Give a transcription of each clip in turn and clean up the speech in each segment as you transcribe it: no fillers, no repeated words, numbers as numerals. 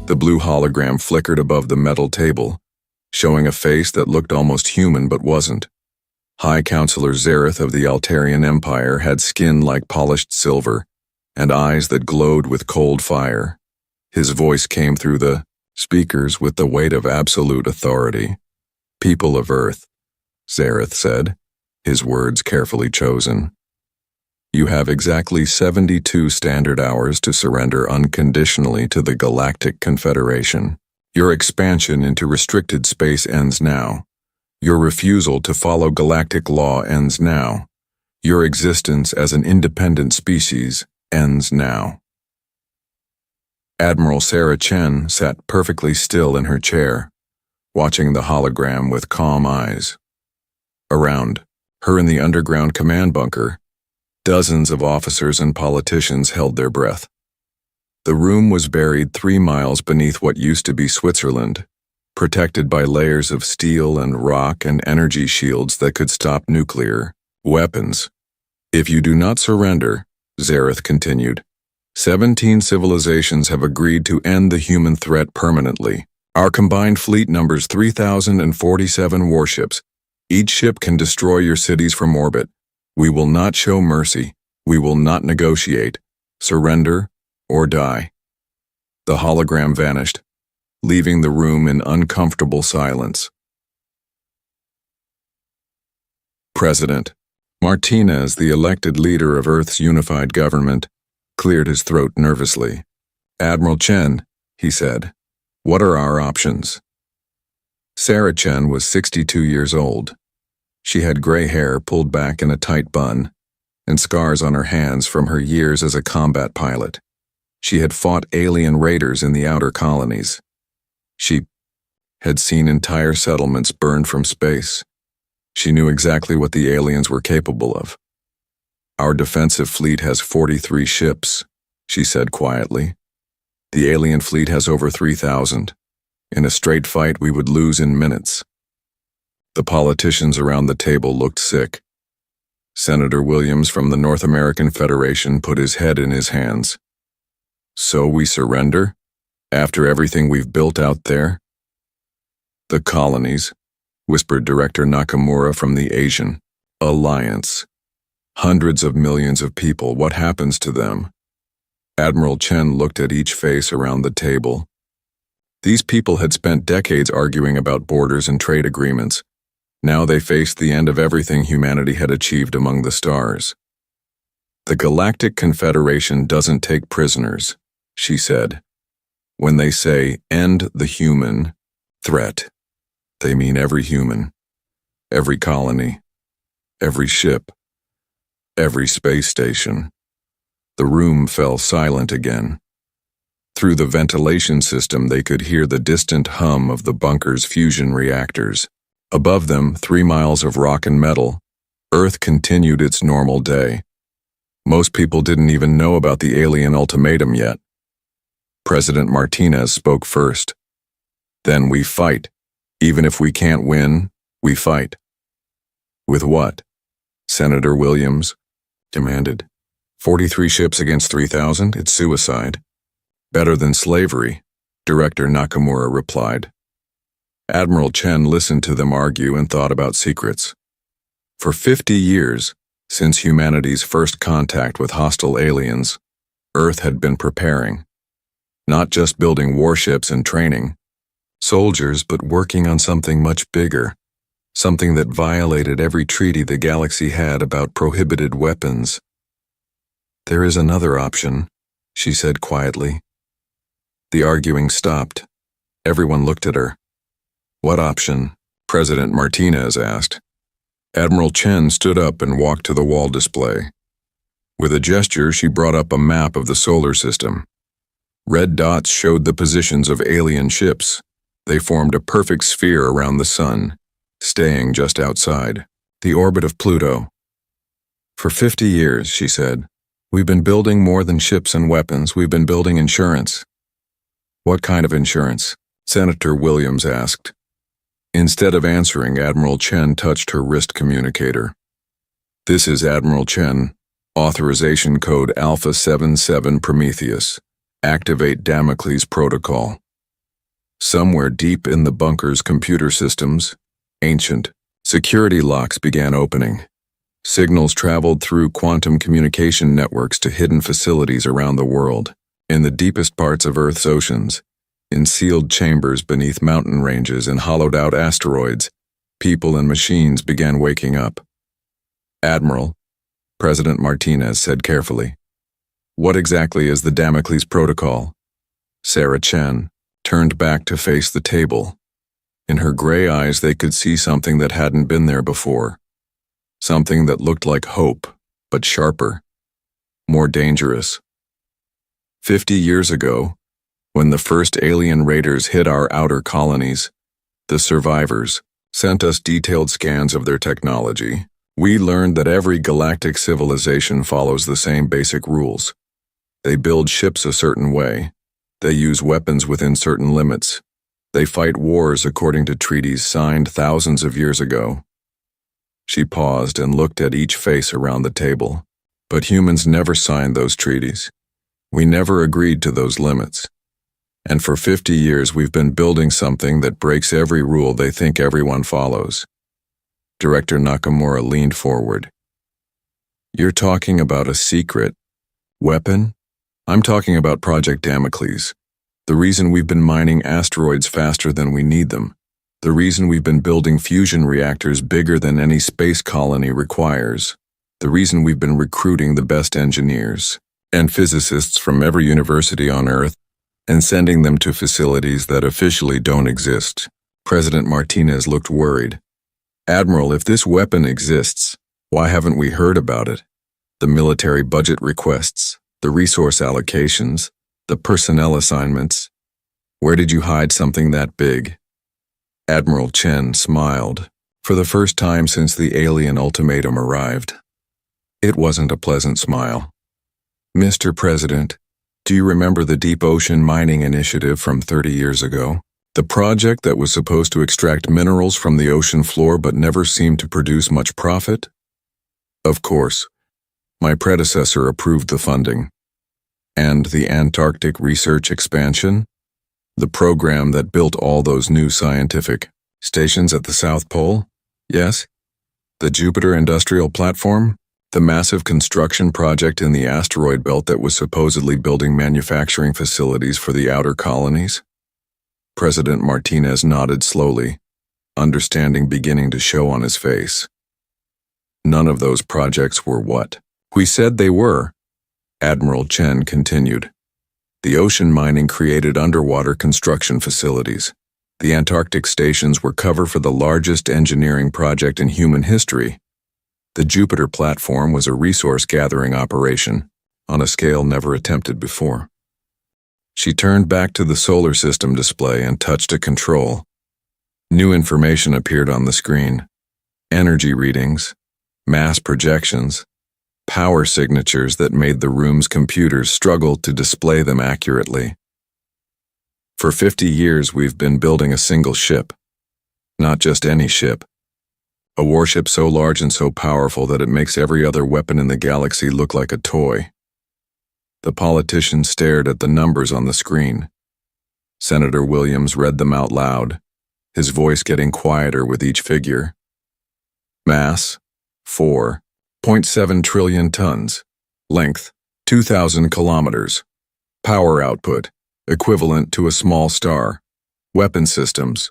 The blue hologram flickered above the metal table, showing a face that looked almost human but wasn't. High Counselor Zareth of the Altarian Empire had skin like polished silver, and eyes that glowed with cold fire. His voice came through the speakers with the weight of absolute authority. "People of Earth," Zareth said, his words carefully chosen. "You have exactly 72 standard hours to surrender unconditionally to the Galactic Confederation. Your expansion into restricted space ends now. Your refusal to follow galactic law ends now. Your existence as an independent species ends now." Admiral Sarah Chen sat perfectly still in her chair, watching the hologram with calm eyes. Around her in the underground command bunker, dozens of officers and politicians held their breath. The room was buried 3 miles beneath what used to be Switzerland, protected by layers of steel and rock and energy shields that could stop nuclear weapons. "If you do not surrender," Zareth continued, 17 civilizations have agreed to end the human threat permanently. Our combined fleet numbers 3,047 warships. Each ship can destroy your cities from orbit. We will not show mercy. We will not negotiate. Surrender or die." The hologram vanished, leaving the room in uncomfortable silence. President Martinez, the elected leader of Earth's unified government, cleared his throat nervously. "Admiral Chen," he said, "what are our options?" Sarah Chen was 62 years old. She had gray hair pulled back in a tight bun, and scars on her hands from her years as a combat pilot. She had fought alien raiders in the outer colonies. She had seen entire settlements burned from space. She knew exactly what the aliens were capable of. "Our defensive fleet has 43 ships," she said quietly. "The alien fleet has over 3,000. In a straight fight, we would lose in minutes." The politicians around the table looked sick. Senator Williams from the North American Federation put his head in his hands. "So we surrender? After everything we've built out there?" "The colonies," whispered Director Nakamura from the Asian Alliance. "Hundreds of millions of people, what happens to them?" Admiral Chen looked at each face around the table. These people had spent decades arguing about borders and trade agreements. Now they faced the end of everything humanity had achieved among the stars. "The Galactic Confederation doesn't take prisoners," she said. "When they say end the human threat, they mean every human, every colony, every ship, every space station." The room fell silent again. Through the ventilation system, they could hear the distant hum of the bunker's fusion reactors. Above them, 3 miles of rock and metal, Earth continued its normal day. Most people didn't even know about the alien ultimatum yet. President Martinez spoke first. "Then we fight. Even if we can't win, we fight." "With what?" Senator Williams demanded. 43 ships against 3,000? It's suicide." "Better than slavery," Director Nakamura replied. Admiral Chen listened to them argue and thought about secrets. For 50 years, since humanity's first contact with hostile aliens, Earth had been preparing. Not just building warships and training soldiers, but working on something much bigger, something that violated every treaty the galaxy had about prohibited weapons. "There is another option," she said quietly. The arguing stopped. Everyone looked at her. "What option?" President Martinez asked. Admiral Chen stood up and walked to the wall display. With a gesture, she brought up a map of the solar system. Red dots showed the positions of alien ships. They formed a perfect sphere around the sun, staying just outside the orbit of Pluto. "For 50 years, she said, we've been building more than ships and weapons. We've been building insurance." "What kind of insurance?" Senator Williams asked. Instead of answering, Admiral Chen touched her wrist communicator. "This is Admiral Chen. Authorization code Alpha 77 Prometheus. Activate Damocles Protocol." Somewhere deep in the bunker's computer systems, ancient security locks began opening. Signals traveled through quantum communication networks to hidden facilities around the world. In the deepest parts of Earth's oceans, in sealed chambers beneath mountain ranges and hollowed-out asteroids, people and machines began waking up. "Admiral," President Martinez said carefully, "what exactly is the Damocles Protocol?" Sarah Chen turned back to face the table. In her gray eyes they could see something that hadn't been there before. Something that looked like hope, but sharper, more dangerous. 50 years ago, when the first alien raiders hit our outer colonies, the survivors sent us detailed scans of their technology. We learned that every galactic civilization follows the same basic rules. They build ships a certain way. They use weapons within certain limits. They fight wars according to treaties signed thousands of years ago. She paused and looked at each face around the table. But humans never signed those treaties. We never agreed to those limits. And for 50 years we've been building something that breaks every rule they think everyone follows. Director Nakamura leaned forward. "You're talking about a secret weapon?" "I'm talking about Project Damocles. The reason we've been mining asteroids faster than we need them. The reason we've been building fusion reactors bigger than any space colony requires. The reason we've been recruiting the best engineers and physicists from every university on Earth and sending them to facilities that officially don't exist." President Martinez looked worried. "Admiral, if this weapon exists, why haven't we heard about it? The military budget requests, the resource allocations, the personnel assignments. Where did you hide something that big?" Admiral Chen smiled, for the first time since the alien ultimatum arrived. It wasn't a pleasant smile. "Mr. President, do you remember the Deep Ocean Mining Initiative from 30 years ago? The project that was supposed to extract minerals from the ocean floor but never seemed to produce much profit?" "Of course. My predecessor approved the funding." "And the Antarctic research expansion? The program that built all those new scientific stations at the South Pole? Yes? The Jupiter Industrial Platform? The massive construction project in the asteroid belt that was supposedly building manufacturing facilities for the outer colonies?" President Martinez nodded slowly, understanding beginning to show on his face. "None of those projects were what we said they were," Admiral Chen continued. "The ocean mining created underwater construction facilities. The Antarctic stations were cover for the largest engineering project in human history. The Jupiter platform was a resource-gathering operation, on a scale never attempted before." She turned back to the solar system display and touched a control. New information appeared on the screen. Energy readings, mass projections, power signatures that made the room's computers struggle to display them accurately. "For 50 years we've been building a single ship. Not just any ship. A warship so large and so powerful that it makes every other weapon in the galaxy look like a toy." The politician stared at the numbers on the screen. Senator Williams read them out loud, his voice getting quieter with each figure. "Mass, 4.7 trillion tons. Length, 2,000 kilometers. Power output, equivalent to a small star. Weapon systems."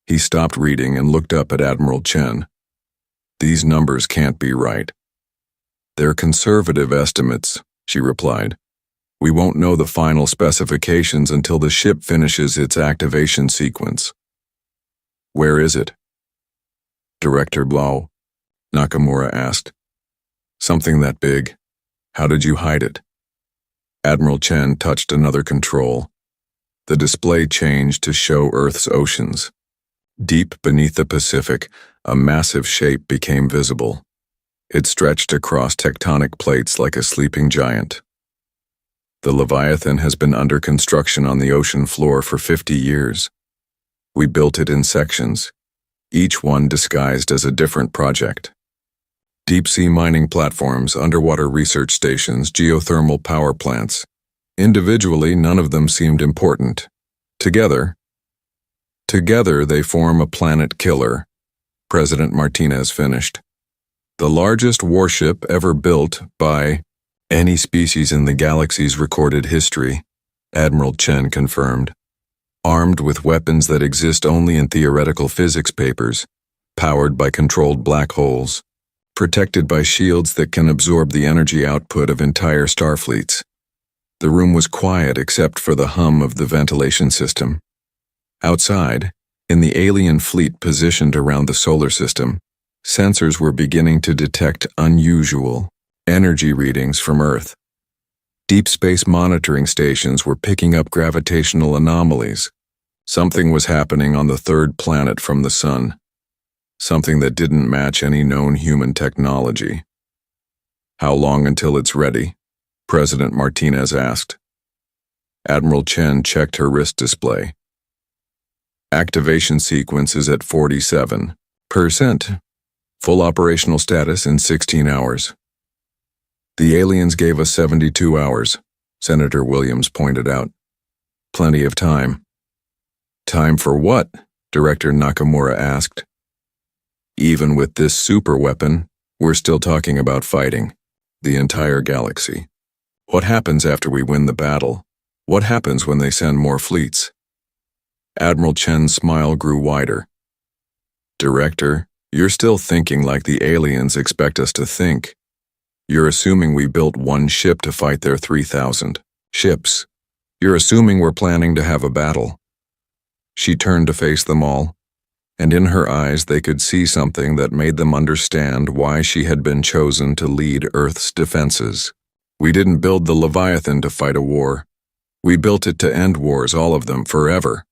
He stopped reading and looked up at Admiral Chen. "These numbers can't be right." "They're conservative estimates," she replied. "We won't know the final specifications until the ship finishes its activation sequence." "Where is it?" "Director Blau," Nakamura asked. "Something that big. How did you hide it?" Admiral Chen touched another control. The display changed to show Earth's oceans. Deep beneath the Pacific, a massive shape became visible. It stretched across tectonic plates like a sleeping giant. "The Leviathan has been under construction on the ocean floor for 50 years. We built it in sections, each one disguised as a different project. Deep-sea mining platforms, underwater research stations, geothermal power plants. Individually, none of them seemed important. Together they form a planet killer, President Martinez finished. The largest warship ever built by any species in the galaxy's recorded history, Admiral Chen confirmed. Armed with weapons that exist only in theoretical physics papers, powered by controlled black holes, protected by shields that can absorb the energy output of entire starfleets. The room was quiet except for the hum of the ventilation system. Outside, in the alien fleet positioned around the solar system, sensors were beginning to detect unusual energy readings from Earth. Deep space monitoring stations were picking up gravitational anomalies. Something was happening on the third planet from the Sun. Something that didn't match any known human technology. How long until it's ready? President Martinez asked. Admiral Chen checked her wrist display. Activation sequence is at 47%. Full operational status in 16 hours. The aliens gave us 72 hours, Senator Williams pointed out. Plenty of time. Time for what? Director Nakamura asked. Even with this superweapon, we're still talking about fighting the entire galaxy. What happens after we win the battle? What happens when they send more fleets? Admiral Chen's smile grew wider. Director, you're still thinking like the aliens expect us to think. You're assuming we built one ship to fight their 3,000 ships. You're assuming we're planning to have a battle. She turned to face them all, and in her eyes they could see something that made them understand why she had been chosen to lead Earth's defenses. We didn't build the Leviathan to fight a war. We built it to end wars, all of them, forever.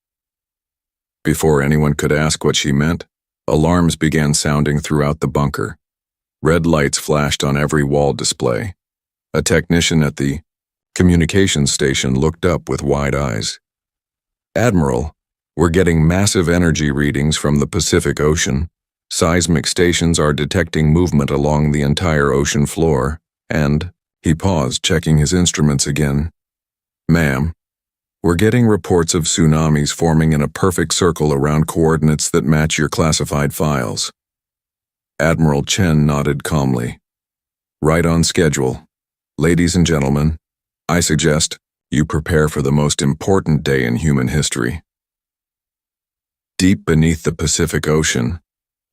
Before anyone could ask what she meant, alarms began sounding throughout the bunker. Red lights flashed on every wall display. A technician at the communications station looked up with wide eyes. Admiral, we're getting massive energy readings from the Pacific Ocean. Seismic stations are detecting movement along the entire ocean floor, and, he paused, checking his instruments again. Ma'am, we're getting reports of tsunamis forming in a perfect circle around coordinates that match your classified files. Admiral Chen nodded calmly. Right on schedule. Ladies and gentlemen, I suggest you prepare for the most important day in human history. Deep beneath the Pacific Ocean,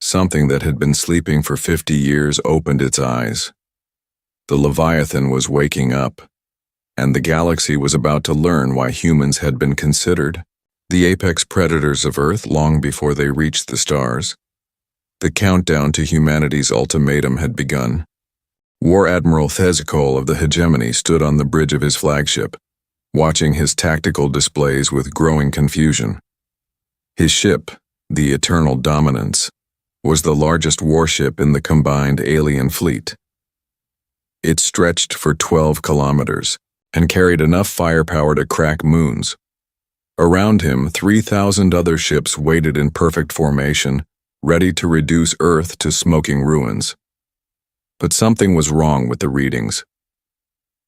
something that had been sleeping for 50 years opened its eyes. The Leviathan was waking up, and the galaxy was about to learn why humans had been considered the apex predators of Earth long before they reached the stars. The countdown to humanity's ultimatum had begun. War Admiral Thezikol of the Hegemony stood on the bridge of his flagship, watching his tactical displays with growing confusion. His ship, the Eternal Dominance, was the largest warship in the combined alien fleet. It stretched for 12 kilometers and carried enough firepower to crack moons. Around him, 3,000 other ships waited in perfect formation, ready to reduce Earth to smoking ruins. But something was wrong with the readings.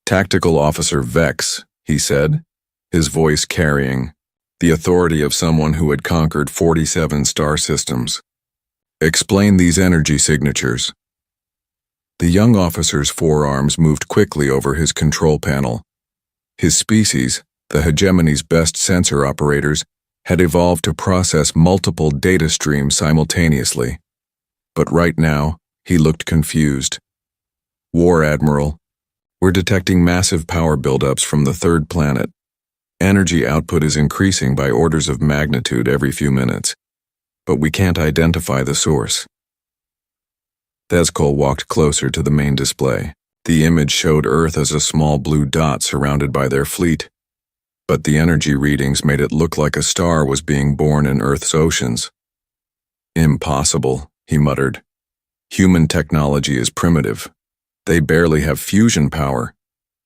Tactical Officer Vex, he said, his voice carrying the authority of someone who had conquered 47 star systems. Explain these energy signatures. The young officer's forearms moved quickly over his control panel. His species, the Hegemony's best sensor operators, had evolved to process multiple data streams simultaneously. But right now, he looked confused. War Admiral, we're detecting massive power buildups from the third planet. Energy output is increasing by orders of magnitude every few minutes, but we can't identify the source. Thezikol walked closer to the main display. The image showed Earth as a small blue dot surrounded by their fleet, but the energy readings made it look like a star was being born in Earth's oceans. Impossible, he muttered. Human technology is primitive. They barely have fusion power.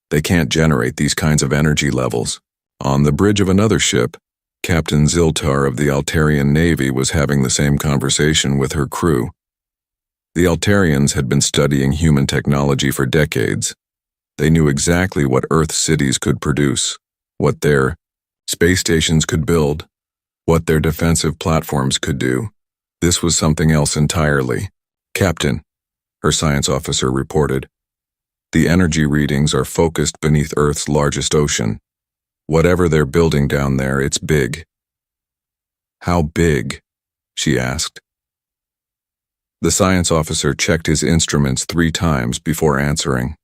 They can't generate these kinds of energy levels. On the bridge of another ship, Captain Ziltar of the Altarian Navy was having the same conversation with her crew. The Altarians had been studying human technology for decades. They knew exactly what Earth cities could produce, what their space stations could build, what their defensive platforms could do. This was something else entirely. "Captain," her science officer reported, "the energy readings are focused beneath Earth's largest ocean. Whatever they're building down there, it's big." "How big?" she asked. The science officer checked his instruments 3 times before answering.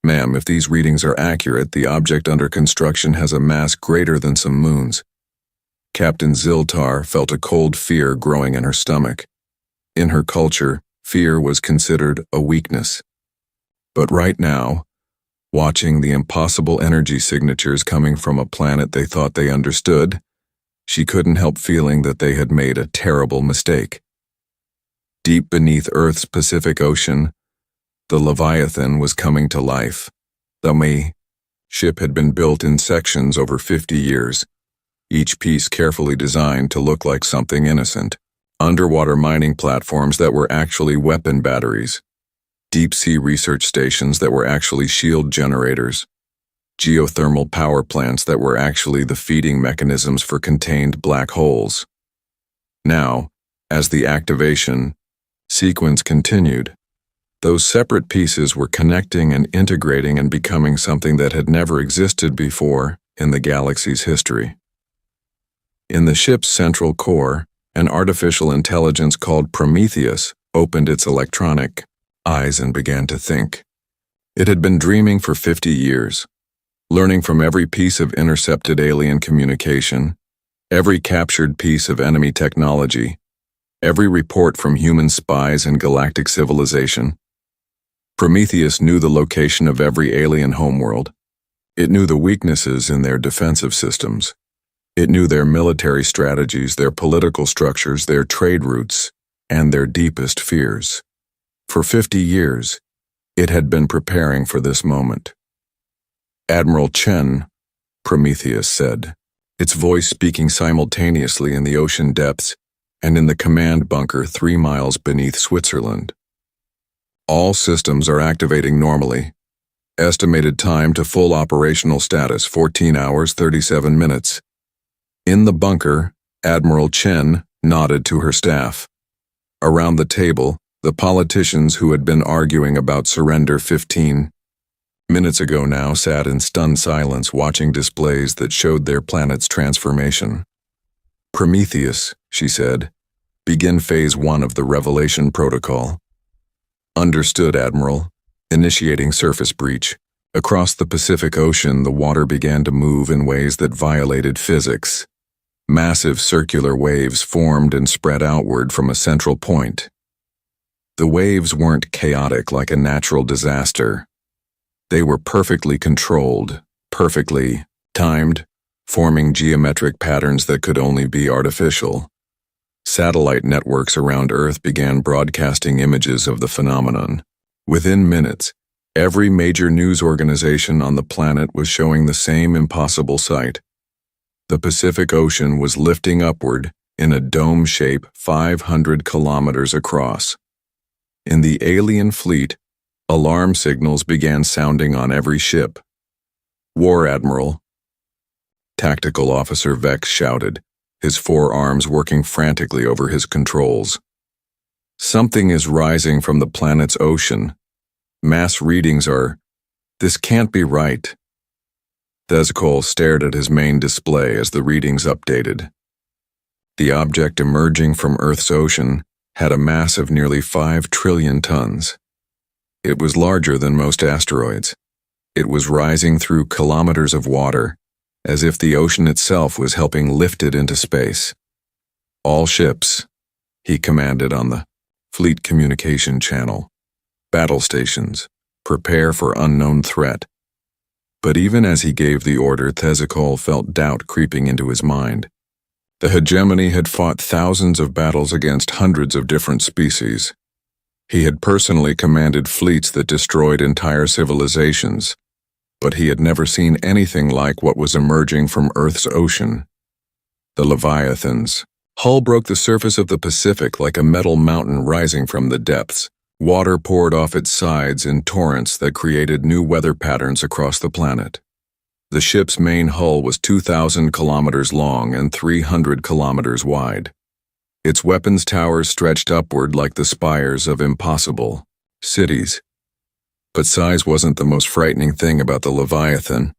"Ma'am, if these readings are accurate, the object under construction has a mass greater than some moons." Captain Ziltar felt a cold fear growing in her stomach. In her culture, fear was considered a weakness. But right now, watching the impossible energy signatures coming from a planet they thought they understood, she couldn't help feeling that they had made a terrible mistake. Deep beneath Earth's Pacific Ocean, the Leviathan was coming to life. The ship had been built in sections over 50 years, each piece carefully designed to look like something innocent. Underwater mining platforms that were actually weapon batteries, deep-sea research stations that were actually shield generators, geothermal power plants that were actually the feeding mechanisms for contained black holes. Now, as the activation sequence continued, those separate pieces were connecting and integrating and becoming something that had never existed before in the galaxy's history. In the ship's central core, an artificial intelligence called Prometheus opened its electronic eyes and began to think. It had been dreaming for 50 years, learning from every piece of intercepted alien communication, every captured piece of enemy technology, every report from human spies and galactic civilization. Prometheus knew the location of every alien homeworld. It knew the weaknesses in their defensive systems. It knew their military strategies, their political structures, their trade routes, and their deepest fears. For 50 years, it had been preparing for this moment. "Admiral Chen," Prometheus said, its voice speaking simultaneously in the ocean depths and in the command bunker 3 miles beneath Switzerland. "All systems are activating normally. Estimated time to full operational status 14 hours 37 minutes. In the bunker, Admiral Chen nodded to her staff. Around the table, the politicians who had been arguing about surrender 15 minutes ago now sat in stunned silence watching displays that showed their planet's transformation. "Prometheus," she said, "begin Phase 1 of the Revelation Protocol." "Understood, Admiral." Initiating surface breach. Across the Pacific Ocean, the water began to move in ways that violated physics. Massive circular waves formed and spread outward from a central point. The waves weren't chaotic like a natural disaster. They were perfectly controlled, perfectly timed, forming geometric patterns that could only be artificial. Satellite networks around Earth began broadcasting images of the phenomenon. Within minutes, every major news organization on the planet was showing the same impossible sight. The Pacific Ocean was lifting upward in a dome shape 500 kilometers across. In the alien fleet, alarm signals began sounding on every ship. "War Admiral," Tactical Officer Vex shouted, his forearms working frantically over his controls. "Something is rising from the planet's ocean. Mass readings are... This can't be right." Thezcol stared at his main display as the readings updated. The object emerging from Earth's ocean had a mass of nearly 5 trillion tons. It was larger than most asteroids. It was rising through kilometers of water, as if the ocean itself was helping lift it into space. "All ships," he commanded on the fleet communication channel. "Battle stations, prepare for unknown threat." But even as he gave the order, Thezcol felt doubt creeping into his mind. The hegemony had fought thousands of battles against hundreds of different species. He had personally commanded fleets that destroyed entire civilizations, but he had never seen anything like what was emerging from Earth's ocean. The Leviathans. Hull broke the surface of the Pacific like a metal mountain rising from the depths. Water poured off its sides in torrents that created new weather patterns across the planet. The ship's main hull was 2,000 kilometers long and 300 kilometers wide. Its weapons towers stretched upward like the spires of impossible cities. But size wasn't the most frightening thing about the Leviathan.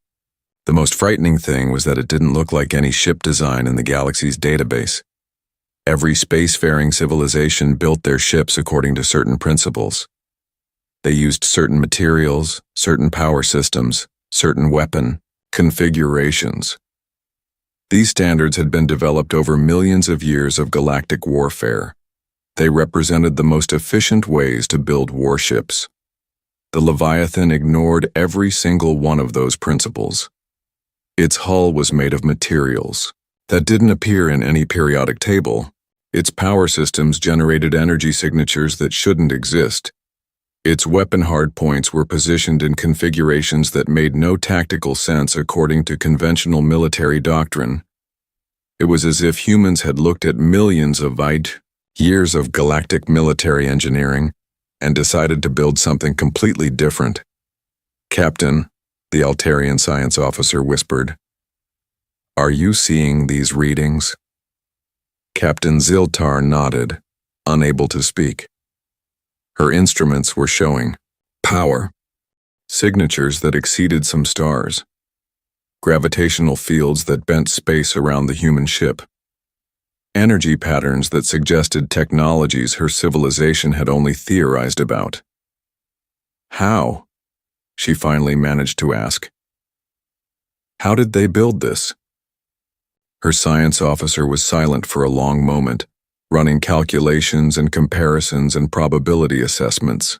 The most frightening thing was that it didn't look like any ship design in the galaxy's database. Every spacefaring civilization built their ships according to certain principles. They used certain materials, certain power systems, certain weapon configurations. These standards had been developed over millions of years of galactic warfare. They represented the most efficient ways to build warships. The Leviathan ignored every single one of those principles. Its hull was made of materials that didn't appear in any periodic table. Its power systems generated energy signatures that shouldn't exist. Its weapon hardpoints were positioned in configurations that made no tactical sense according to conventional military doctrine. It was as if humans had looked at millions of years of galactic military engineering and decided to build something completely different. "Captain," the Altarian science officer whispered, "are you seeing these readings?" Captain Ziltar nodded, unable to speak. Her instruments were showing power signatures that exceeded some stars, gravitational fields that bent space around the human ship, energy patterns that suggested technologies her civilization had only theorized about. "How?" she finally managed to ask. "How did they build this?" Her science officer was silent for a long moment, running calculations and comparisons and probability assessments.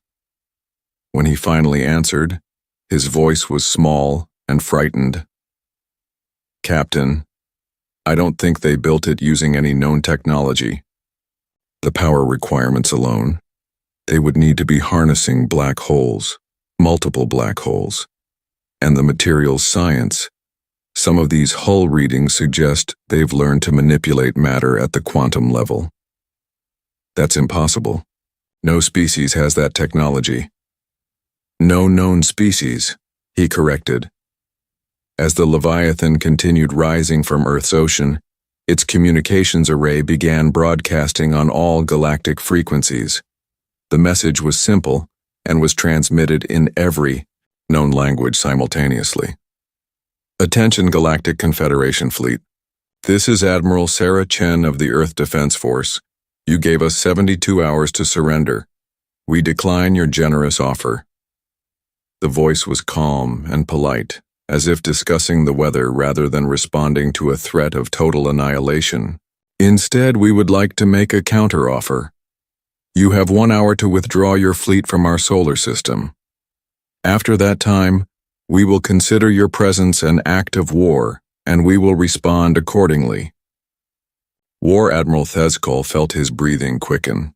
When he finally answered, his voice was small and frightened. "Captain, I don't think they built it using any known technology. The power requirements alone, they would need to be harnessing black holes, multiple black holes, and the materials science. Some of these hull readings suggest they've learned to manipulate matter at the quantum level. That's impossible. No species has that technology." "No known species," he corrected. As the Leviathan continued rising from Earth's ocean, its communications array began broadcasting on all galactic frequencies. The message was simple and was transmitted in every known language simultaneously. "Attention, Galactic Confederation Fleet. This is Admiral Sarah Chen of the Earth Defense Force. You gave us 72 hours to surrender. We decline your generous offer." The voice was calm and polite, as if discussing the weather rather than responding to a threat of total annihilation. "Instead, we would like to make a counteroffer. You have 1 hour to withdraw your fleet from our solar system. After that time, we will consider your presence an act of war, and we will respond accordingly." War Admiral Thezkol felt his breathing quicken.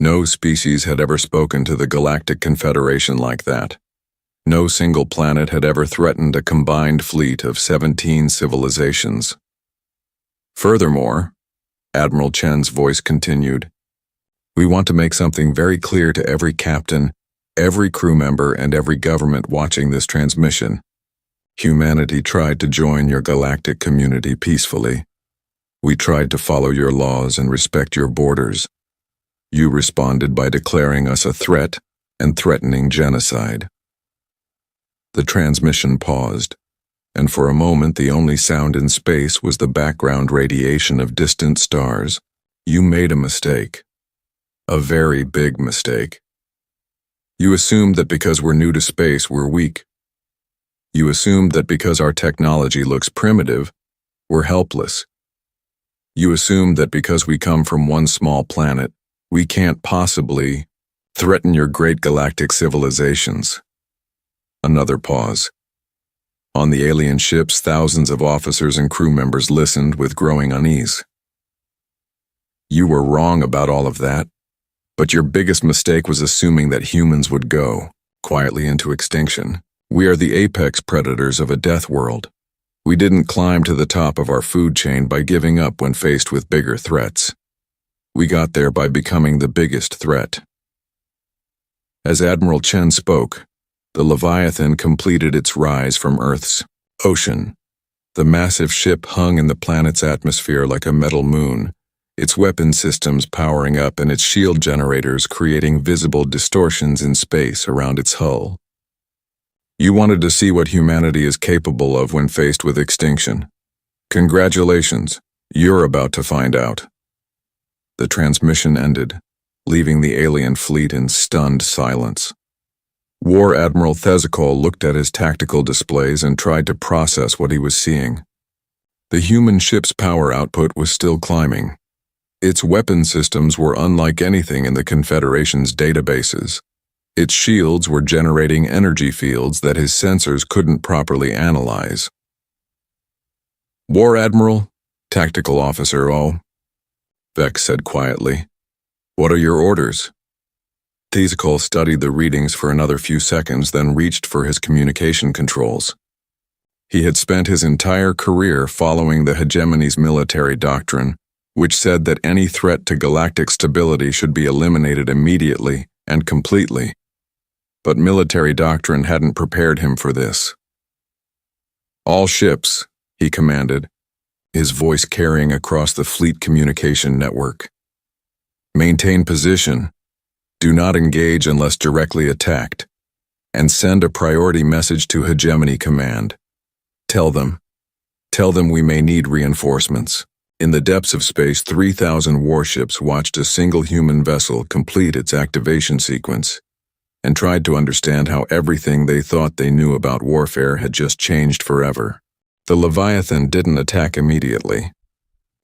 No species had ever spoken to the Galactic Confederation like that. No single planet had ever threatened a combined fleet of 17 civilizations. "Furthermore," Admiral Chen's voice continued, "we want to make something very clear to every captain, every crew member, and every government watching this transmission. Humanity tried to join your galactic community peacefully. We tried to follow your laws and respect your borders. You responded by declaring us a threat and threatening genocide." The transmission paused, and for a moment the only sound in space was the background radiation of distant stars. "You made a mistake. A very big mistake. You assumed that because we're new to space, we're weak. You assumed that because our technology looks primitive, we're helpless. You assumed that because we come from one small planet, we can't possibly threaten your great galactic civilizations." Another pause. On the alien ships, thousands of officers and crew members listened with growing unease. "You were wrong about all of that, but your biggest mistake was assuming that humans would go quietly into extinction. We are the apex predators of a death world. We didn't climb to the top of our food chain by giving up when faced with bigger threats. We got there by becoming the biggest threat." As Admiral Chen spoke, the Leviathan completed its rise from Earth's Ocean. The massive ship hung in the planet's atmosphere like a metal moon, its weapon systems powering up and its shield generators creating visible distortions in space around its hull. You wanted to see what humanity is capable of when faced with extinction. Congratulations, you're about to find out. The transmission ended, leaving the alien fleet in stunned silence. War Admiral Thezikol looked at his tactical displays and tried to process what he was seeing. The human ship's power output was still climbing. Its weapon systems were unlike anything in the Confederation's databases. Its shields were generating energy fields that his sensors couldn't properly analyze. War Admiral, Tactical Officer O. Vex said quietly. What are your orders? Thezikol studied the readings for another few seconds, then reached for his communication controls. He had spent his entire career following the hegemony's military doctrine, which said that any threat to galactic stability should be eliminated immediately and completely. But military doctrine hadn't prepared him for this. All ships, he commanded, his voice carrying across the fleet communication network. Maintain position. Do not engage unless directly attacked. And send a priority message to Hegemony Command. Tell them we may need reinforcements. In the depths of space, 3,000 warships watched a single human vessel complete its activation sequence and tried to understand how everything they thought they knew about warfare had just changed forever. The Leviathan didn't attack immediately.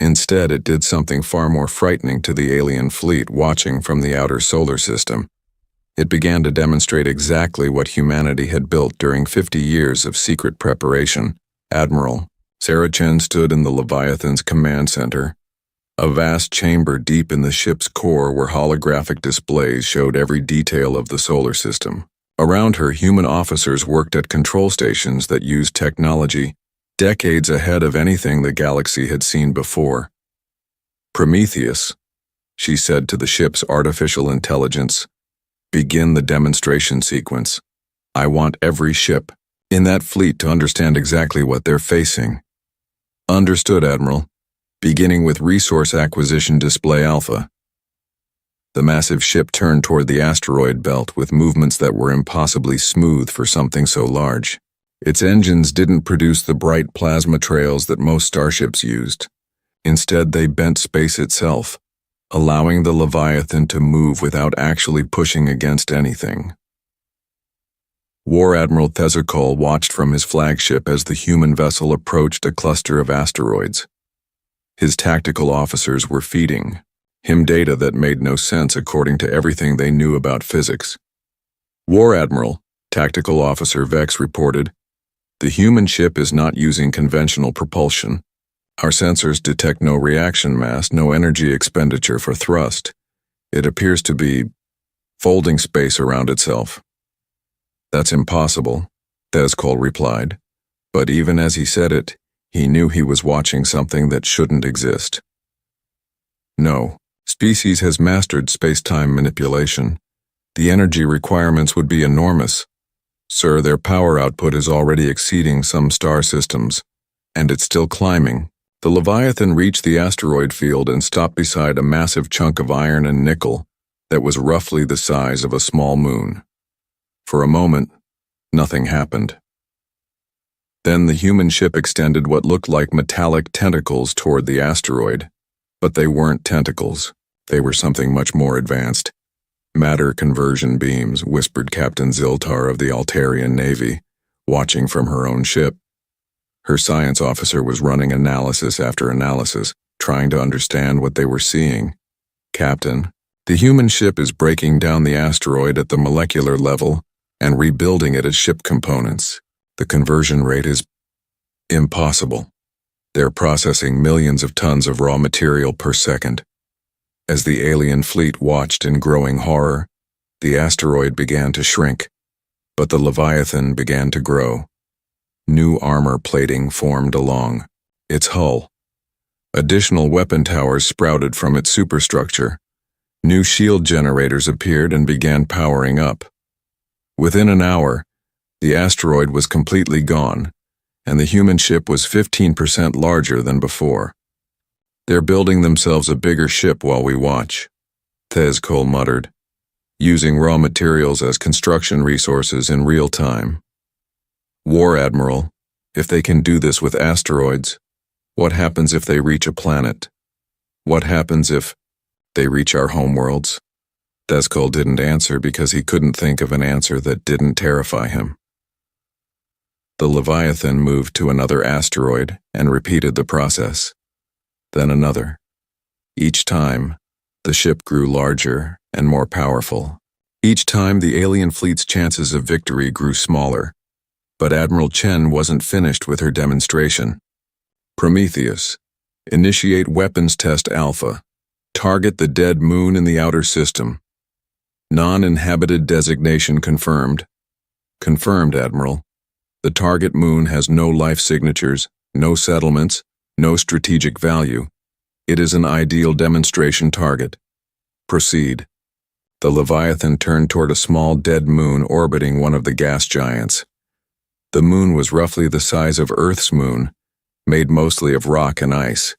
Instead, it did something far more frightening to the alien fleet watching from the outer solar system. It began to demonstrate exactly what humanity had built during 50 years of secret preparation. Admiral Sarah Chen stood in the Leviathan's command center, a vast chamber deep in the ship's core where holographic displays showed every detail of the solar system. Around her, human officers worked at control stations that used technology decades ahead of anything the galaxy had seen before. Prometheus, she said to the ship's artificial intelligence, begin the demonstration sequence. I want every ship in that fleet to understand exactly what they're facing. Understood, Admiral. Beginning with Resource Acquisition Display Alpha. The massive ship turned toward the asteroid belt with movements that were impossibly smooth for something so large. Its engines didn't produce the bright plasma trails that most starships used. Instead, they bent space itself, allowing the Leviathan to move without actually pushing against anything. War Admiral Thezikol watched from his flagship as the human vessel approached a cluster of asteroids. His tactical officers were feeding him data that made no sense according to everything they knew about physics. War Admiral, Tactical Officer Vex reported, the human ship is not using conventional propulsion. Our sensors detect no reaction mass, no energy expenditure for thrust. It appears to be folding space around itself. That's impossible, Thezikol replied, but even as he said it, he knew he was watching something that shouldn't exist. No, species has mastered space-time manipulation. The energy requirements would be enormous. Sir, their power output is already exceeding some star systems, and it's still climbing. The Leviathan reached the asteroid field and stopped beside a massive chunk of iron and nickel that was roughly the size of a small moon. For a moment, nothing happened. Then the human ship extended what looked like metallic tentacles toward the asteroid, but they weren't tentacles. They were something much more advanced. Matter conversion beams, whispered Captain Ziltar of the Altarian Navy, watching from her own ship. Her science officer was running analysis after analysis, trying to understand what they were seeing. Captain, the human ship is breaking down the asteroid at the molecular level and rebuilding it as ship components. The conversion rate is impossible. They're processing millions of tons of raw material per second. As the alien fleet watched in growing horror, the asteroid began to shrink, but the Leviathan began to grow. New armor plating formed along its hull. Additional weapon towers sprouted from its superstructure. New shield generators appeared and began powering up. Within an hour, the asteroid was completely gone, and the human ship was 15% larger than before. "They're building themselves a bigger ship while we watch," Thezkol muttered, "using raw materials as construction resources in real time. War Admiral, if they can do this with asteroids, what happens if they reach a planet? What happens if they reach our homeworlds?" Thezkol didn't answer because he couldn't think of an answer that didn't terrify him. The Leviathan moved to another asteroid and repeated the process. Then another. Each time, the ship grew larger and more powerful. Each time, the alien fleet's chances of victory grew smaller. But Admiral Chen wasn't finished with her demonstration. "Prometheus, initiate weapons test Alpha. Target the dead moon in the outer system. Non-inhabited designation confirmed." "Confirmed, Admiral. The target moon has no life signatures, no settlements, no strategic value. It is an ideal demonstration target. Proceed." The Leviathan turned toward a small dead moon orbiting one of the gas giants. The moon was roughly the size of Earth's moon, made mostly of rock and ice.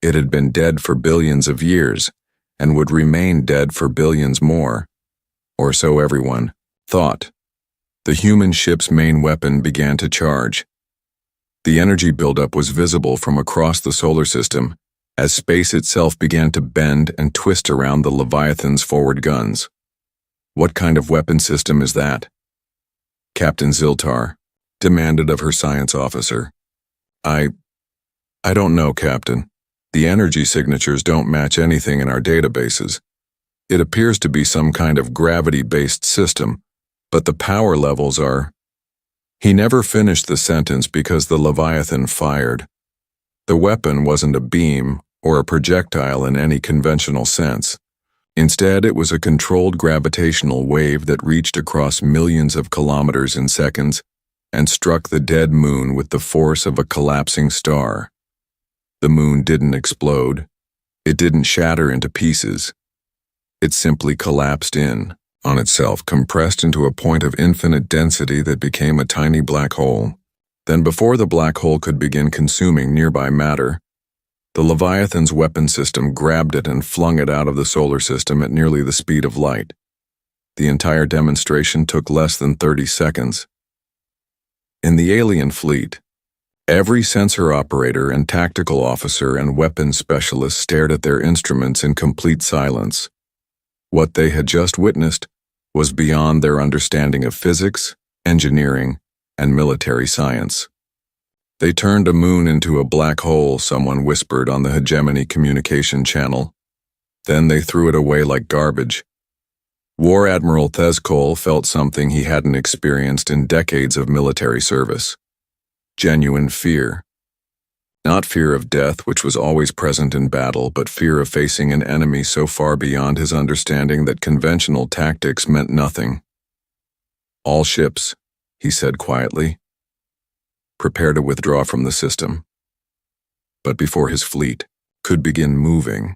It had been dead for billions of years, and would remain dead for billions more, or so everyone thought. The human ship's main weapon began to charge. The energy buildup was visible from across the solar system as space itself began to bend and twist around the Leviathan's forward guns. "What kind of weapon system is that?" Captain Ziltar demanded of her science officer. I don't know, Captain. The energy signatures don't match anything in our databases. It appears to be some kind of gravity-based system, but the power levels are—" He never finished the sentence because the Leviathan fired. The weapon wasn't a beam or a projectile in any conventional sense. Instead, it was a controlled gravitational wave that reached across millions of kilometers in seconds and struck the dead moon with the force of a collapsing star. The moon didn't explode. It didn't shatter into pieces. It simply collapsed in on itself, compressed into a point of infinite density that became a tiny black hole. Then, before the black hole could begin consuming nearby matter, the Leviathan's weapon system grabbed it and flung it out of the solar system at nearly the speed of light. The entire demonstration took less than 30 seconds. In the alien fleet, every sensor operator and tactical officer and weapons specialist stared at their instruments in complete silence. What they had just witnessed was beyond their understanding of physics, engineering, and military science. "They turned a moon into a black hole," someone whispered on the hegemony communication channel. "Then they threw it away like garbage." War Admiral Thezkol felt something he hadn't experienced in decades of military service. Genuine fear. Not fear of death, which was always present in battle, but fear of facing an enemy so far beyond his understanding that conventional tactics meant nothing. "All ships," he said quietly, "prepare to withdraw from the system." But before his fleet could begin moving,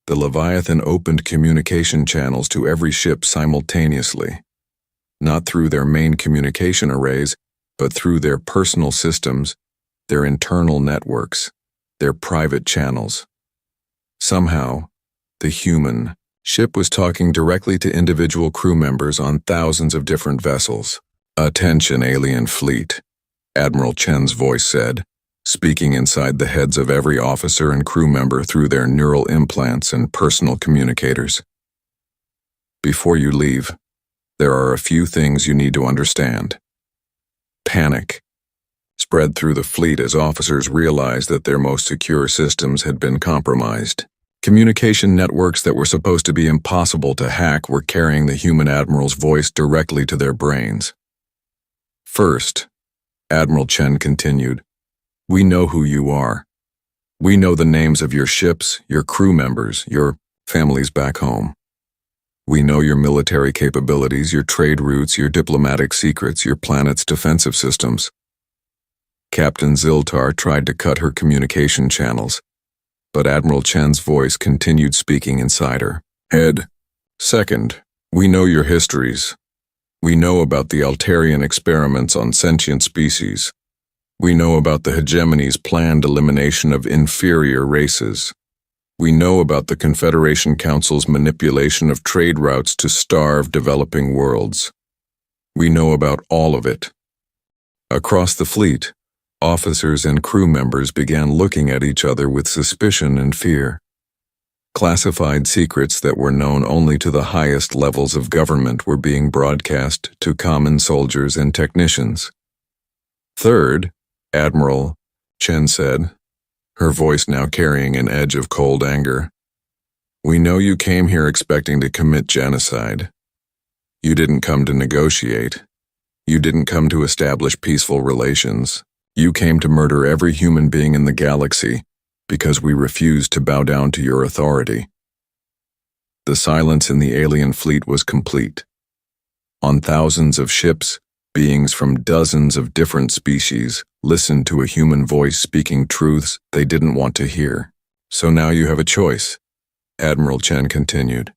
the Leviathan opened communication channels to every ship simultaneously, not through their main communication arrays, but through their personal systems, their internal networks, their private channels. Somehow, the human ship was talking directly to individual crew members on thousands of different vessels. "Attention, alien fleet," Admiral Chen's voice said, speaking inside the heads of every officer and crew member through their neural implants and personal communicators. "Before you leave, there are a few things you need to understand." Panic spread through the fleet as officers realized that their most secure systems had been compromised. Communication networks that were supposed to be impossible to hack were carrying the human admiral's voice directly to their brains. "First," Admiral Chen continued, "we know who you are. We know the names of your ships, your crew members, your families back home. We know your military capabilities, your trade routes, your diplomatic secrets, your planet's defensive systems." Captain Ziltar tried to cut her communication channels, but Admiral Chen's voice continued speaking inside her. "Ed, second, we know your histories. We know about the Altarian experiments on sentient species. We know about the hegemony's planned elimination of inferior races. We know about the Confederation Council's manipulation of trade routes to starve developing worlds. We know about all of it. Across the fleet, officers and crew members began looking at each other with suspicion and fear. Classified secrets that were known only to the highest levels of government were being broadcast to common soldiers and technicians. "Third," Admiral Chen said, her voice now carrying an edge of cold anger, "we know you came here expecting to commit genocide. You didn't come to negotiate. You didn't come to establish peaceful relations. You came to murder every human being in the galaxy because we refused to bow down to your authority." The silence in the alien fleet was complete. On thousands of ships, beings from dozens of different species listened to a human voice speaking truths they didn't want to hear. "So now you have a choice," Admiral Chen continued.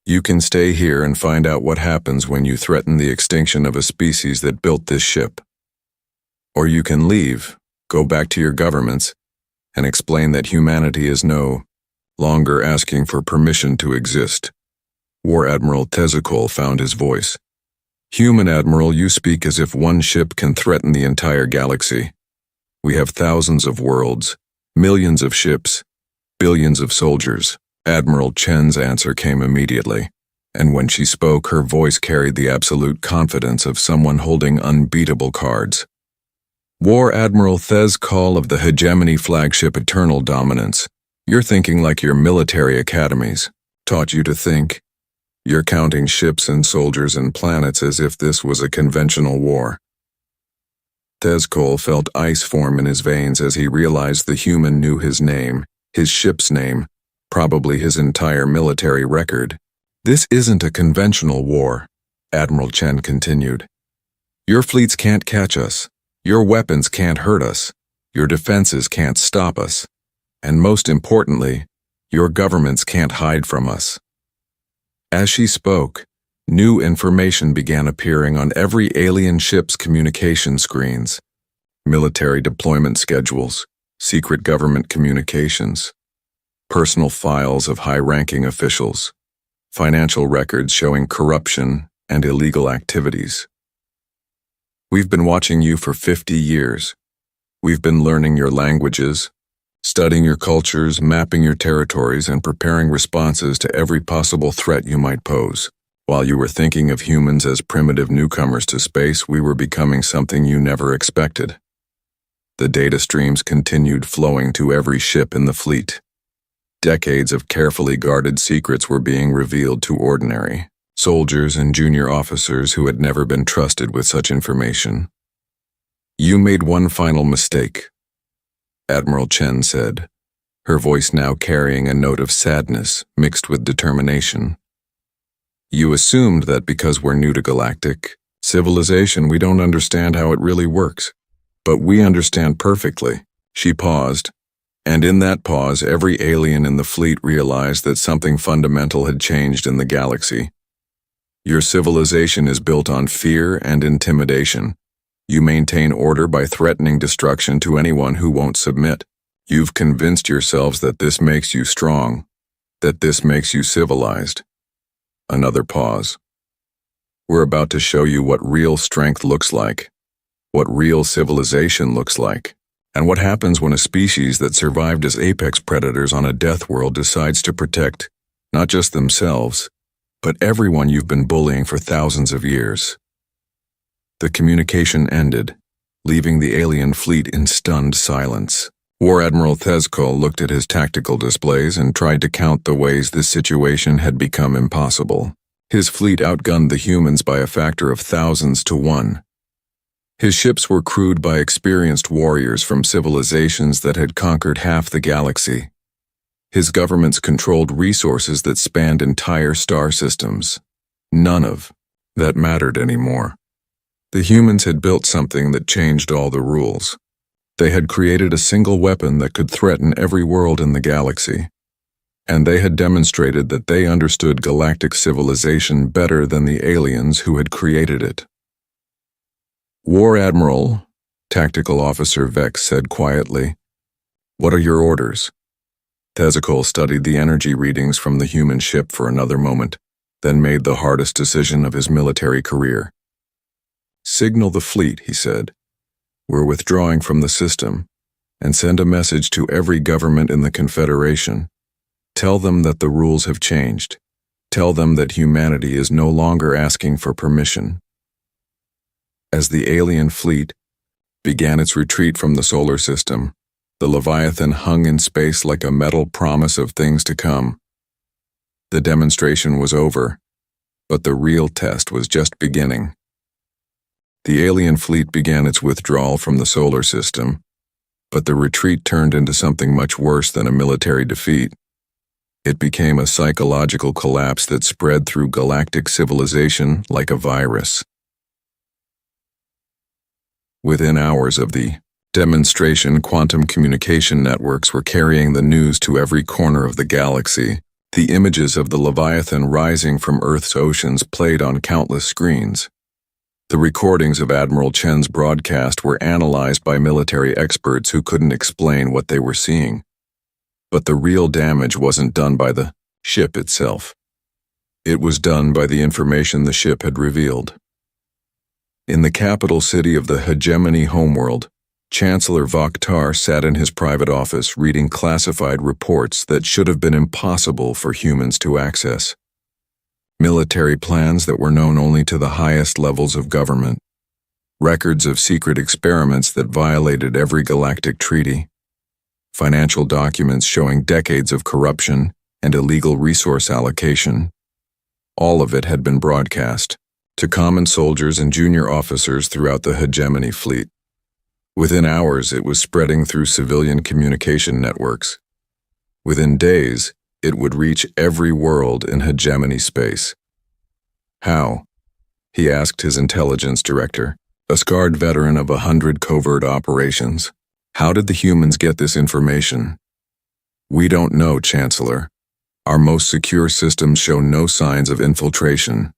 "You can stay here and find out what happens when you threaten the extinction of a species that built this ship. Or you can leave, go back to your governments, and explain that humanity is no longer asking for permission to exist." War Admiral Tezakol found his voice. "Human Admiral, you speak as if one ship can threaten the entire galaxy. We have thousands of worlds, millions of ships, billions of soldiers." Admiral Chen's answer came immediately, and when she spoke, her voice carried the absolute confidence of someone holding unbeatable cards. "War Admiral Tezakol of the Hegemony flagship Eternal Dominance, you're thinking like your military academies taught you to think. You're counting ships and soldiers and planets as if this was a conventional war." Tezakol felt ice form in his veins as he realized the human knew his name, his ship's name, probably his entire military record. "This isn't a conventional war," Admiral Chen continued. "Your fleets can't catch us. Your weapons can't hurt us. Your defenses can't stop us. And most importantly, your governments can't hide from us." As she spoke, new information began appearing on every alien ship's communication screens. Military deployment schedules, secret government communications, personal files of high-ranking officials, financial records showing corruption and illegal activities. "We've been watching you for 50 years. We've been learning your languages, studying your cultures, mapping your territories, and preparing responses to every possible threat you might pose. While you were thinking of humans as primitive newcomers to space, we were becoming something you never expected." The data streams continued flowing to every ship in the fleet. Decades of carefully guarded secrets were being revealed to ordinary soldiers and junior officers who had never been trusted with such information. "You made one final mistake," Admiral Chen said, her voice now carrying a note of sadness mixed with determination. "You assumed that because we're new to galactic civilization, we don't understand how it really works. But we understand perfectly." She paused, and in that pause, every alien in the fleet realized that something fundamental had changed in the galaxy. "Your civilization is built on fear and intimidation. You maintain order by threatening destruction to anyone who won't submit. You've convinced yourselves that this makes you strong, that this makes you civilized." Another pause. "We're about to show you what real strength looks like, what real civilization looks like, and what happens when a species that survived as apex predators on a death world decides to protect not just themselves, but everyone you've been bullying for thousands of years." The communication ended, leaving the alien fleet in stunned silence. War Admiral Tezakol looked at his tactical displays and tried to count the ways this situation had become impossible. His fleet outgunned the humans by a factor of thousands to one. His ships were crewed by experienced warriors from civilizations that had conquered half the galaxy. His governments controlled resources that spanned entire star systems. None of that mattered anymore. The humans had built something that changed all the rules. They had created a single weapon that could threaten every world in the galaxy. And they had demonstrated that they understood galactic civilization better than the aliens who had created it. "War Admiral," Tactical Officer Vex said quietly. What are your orders? Tezekol studied the energy readings from the human ship for another moment, then made the hardest decision of his military career. Signal the fleet, he said. We're withdrawing from the system, and send a message to every government in the Confederation. Tell them that the rules have changed. Tell them that humanity is no longer asking for permission. As the alien fleet began its retreat from the solar system, the Leviathan hung in space like a metal promise of things to come. The demonstration was over, but the real test was just beginning. The alien fleet began its withdrawal from the solar system, but the retreat turned into something much worse than a military defeat. It became a psychological collapse that spread through galactic civilization like a virus. Within hours of the demonstration, quantum communication networks were carrying the news to every corner of the galaxy. The images of the Leviathan rising from Earth's oceans played on countless screens. The recordings of Admiral Chen's broadcast were analyzed by military experts who couldn't explain what they were seeing. But the real damage wasn't done by the ship itself. It was done by the information the ship had revealed. In the capital city of the hegemony homeworld, Chancellor Vaktar sat in his private office reading classified reports that should have been impossible for humans to access. Military plans that were known only to the highest levels of government. Records of secret experiments that violated every galactic treaty. Financial documents showing decades of corruption and illegal resource allocation. All of it had been broadcast to common soldiers and junior officers throughout the hegemony fleet. Within hours, it was spreading through civilian communication networks. Within days, it would reach every world in hegemony space. How? He asked his intelligence director, a scarred veteran of 100 covert operations. How did the humans get this information? We don't know, Chancellor. Our most secure systems show no signs of infiltration.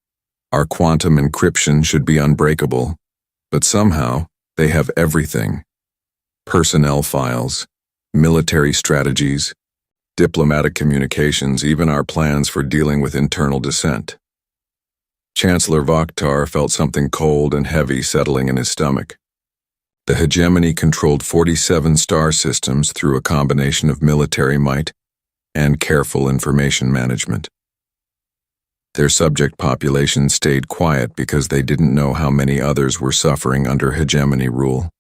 Our quantum encryption should be unbreakable. But somehow, they have everything. Personnel files, military strategies, diplomatic communications, even our plans for dealing with internal dissent. Chancellor Vaktar felt something cold and heavy settling in his stomach. The hegemony controlled 47 star systems through a combination of military might and careful information management. Their subject population stayed quiet because they didn't know how many others were suffering under hegemony rule.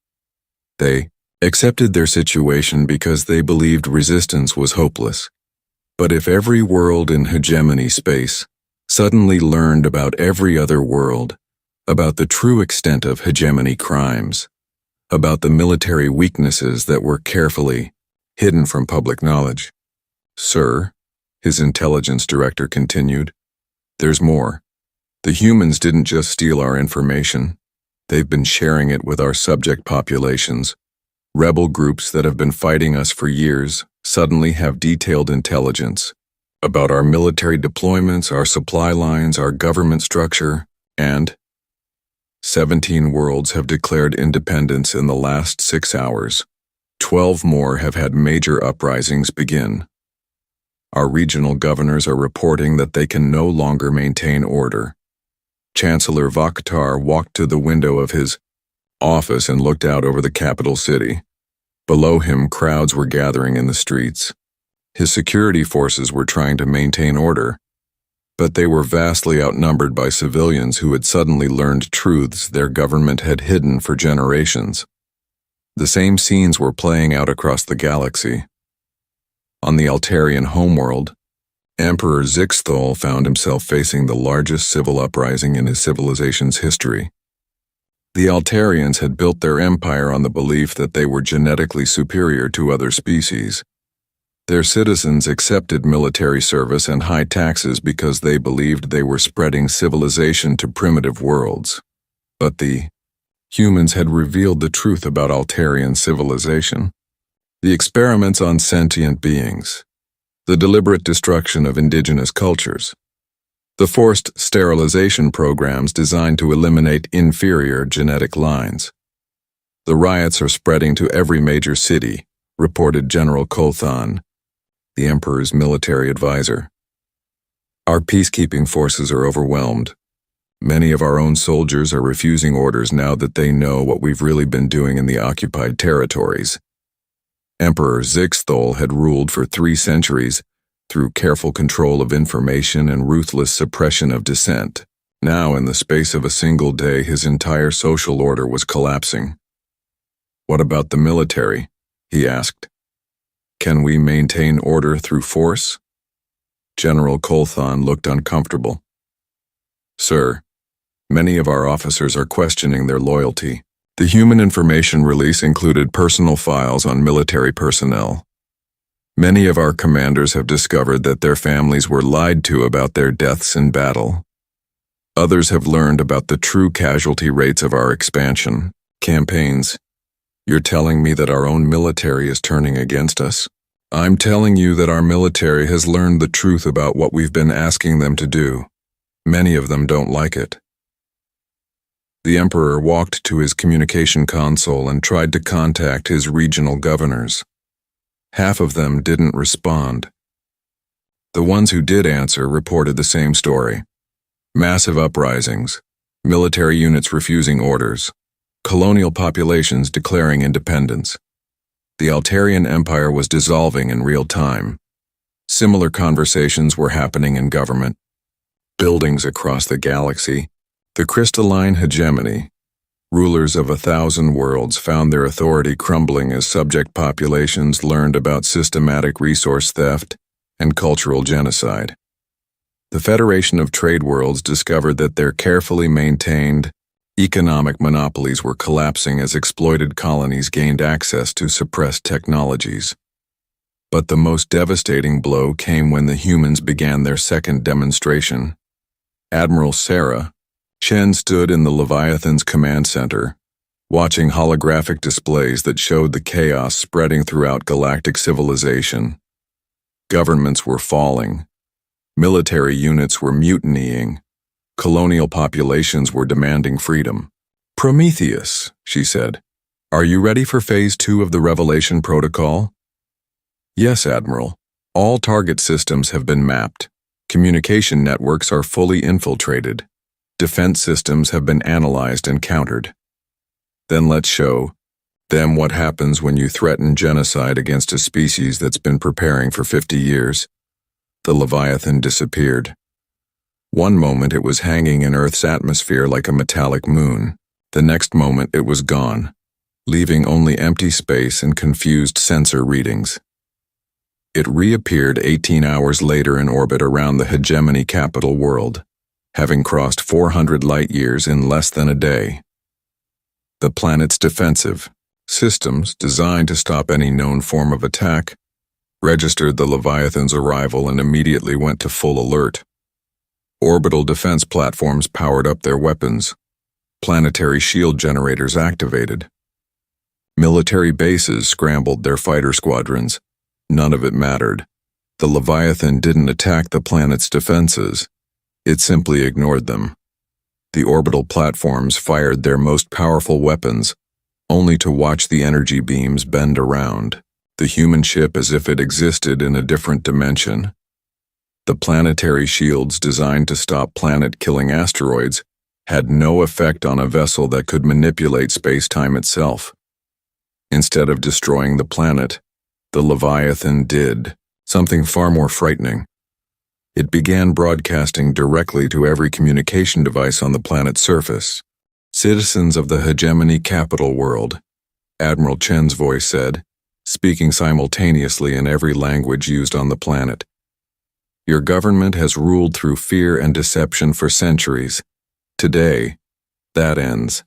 They accepted their situation because they believed resistance was hopeless. But if every world in hegemony space suddenly learned about every other world, about the true extent of hegemony crimes, about the military weaknesses that were carefully hidden from public knowledge. Sir, his intelligence director continued, there's more. The humans didn't just steal our information. They've been sharing it with our subject populations. Rebel groups that have been fighting us for years suddenly have detailed intelligence about our military deployments, our supply lines, our government structure, and 17 worlds have declared independence in the last 6 hours. 12 more have had major uprisings begin. Our regional governors are reporting that they can no longer maintain order. Chancellor Vaktar walked to the window of his office and looked out over the capital city. Below him, crowds were gathering in the streets. His security forces were trying to maintain order, but they were vastly outnumbered by civilians who had suddenly learned truths their government had hidden for generations. The same scenes were playing out across the galaxy. On the Altarian homeworld, Emperor Zixthol found himself facing the largest civil uprising in his civilization's history. The Altarians had built their empire on the belief that they were genetically superior to other species. Their citizens accepted military service and high taxes because they believed they were spreading civilization to primitive worlds. But the humans had revealed the truth about Altarian civilization. The experiments on sentient beings, the deliberate destruction of indigenous cultures, the forced sterilization programs designed to eliminate inferior genetic lines. The riots are spreading to every major city, reported General Kothan, the Emperor's military advisor. Our peacekeeping forces are overwhelmed. Many of our own soldiers are refusing orders now that they know what we've really been doing in the occupied territories. Emperor Zixthol had ruled for 3 centuries through careful control of information and ruthless suppression of dissent. Now, in the space of a single day, his entire social order was collapsing. What about the military? He asked. Can we maintain order through force? General Kothan looked uncomfortable. Sir, many of our officers are questioning their loyalty. The human information release included personal files on military personnel. Many of our commanders have discovered that their families were lied to about their deaths in battle. Others have learned about the true casualty rates of our expansion campaigns. You're telling me that our own military is turning against us? I'm telling you that our military has learned the truth about what we've been asking them to do. Many of them don't like it. The Emperor walked to his communication console and tried to contact his regional governors. Half of them didn't respond. The ones who did answer reported the same story. Massive uprisings, military units refusing orders, colonial populations declaring independence. The Altarian Empire was dissolving in real time. Similar conversations were happening in government. Buildings across the galaxy, the crystalline hegemony, rulers of 1,000 worlds found their authority crumbling as subject populations learned about systematic resource theft and cultural genocide. The Federation of Trade Worlds discovered that their carefully maintained economic monopolies were collapsing as exploited colonies gained access to suppressed technologies. But the most devastating blow came when the humans began their second demonstration. Admiral Sarah Chen stood in the Leviathan's command center, watching holographic displays that showed the chaos spreading throughout galactic civilization. Governments were falling. Military units were mutinying. Colonial populations were demanding freedom. Prometheus, she said, are you ready for Phase 2 of the Revelation Protocol? Yes, Admiral. All target systems have been mapped. Communication networks are fully infiltrated. Defense systems have been analyzed and countered. Then let's show them what happens when you threaten genocide against a species that's been preparing for 50 years. The Leviathan disappeared. One moment it was hanging in Earth's atmosphere like a metallic moon. The next moment it was gone, leaving only empty space and confused sensor readings. It reappeared 18 hours later in orbit around the hegemony capital world, having crossed 400 light-years in less than a day. The planet's defensive systems, designed to stop any known form of attack, registered the Leviathan's arrival and immediately went to full alert. Orbital defense platforms powered up their weapons. Planetary shield generators activated. Military bases scrambled their fighter squadrons. None of it mattered. The Leviathan didn't attack the planet's defenses. It simply ignored them. The orbital platforms fired their most powerful weapons, only to watch the energy beams bend around the human ship as if it existed in a different dimension. The planetary shields designed to stop planet-killing asteroids had no effect on a vessel that could manipulate space-time itself. Instead of destroying the planet, the Leviathan did something far more frightening. It began broadcasting directly to every communication device on the planet's surface. Citizens of the hegemony capital world, Admiral Chen's voice said, speaking simultaneously in every language used on the planet. Your government has ruled through fear and deception for centuries. Today, that ends.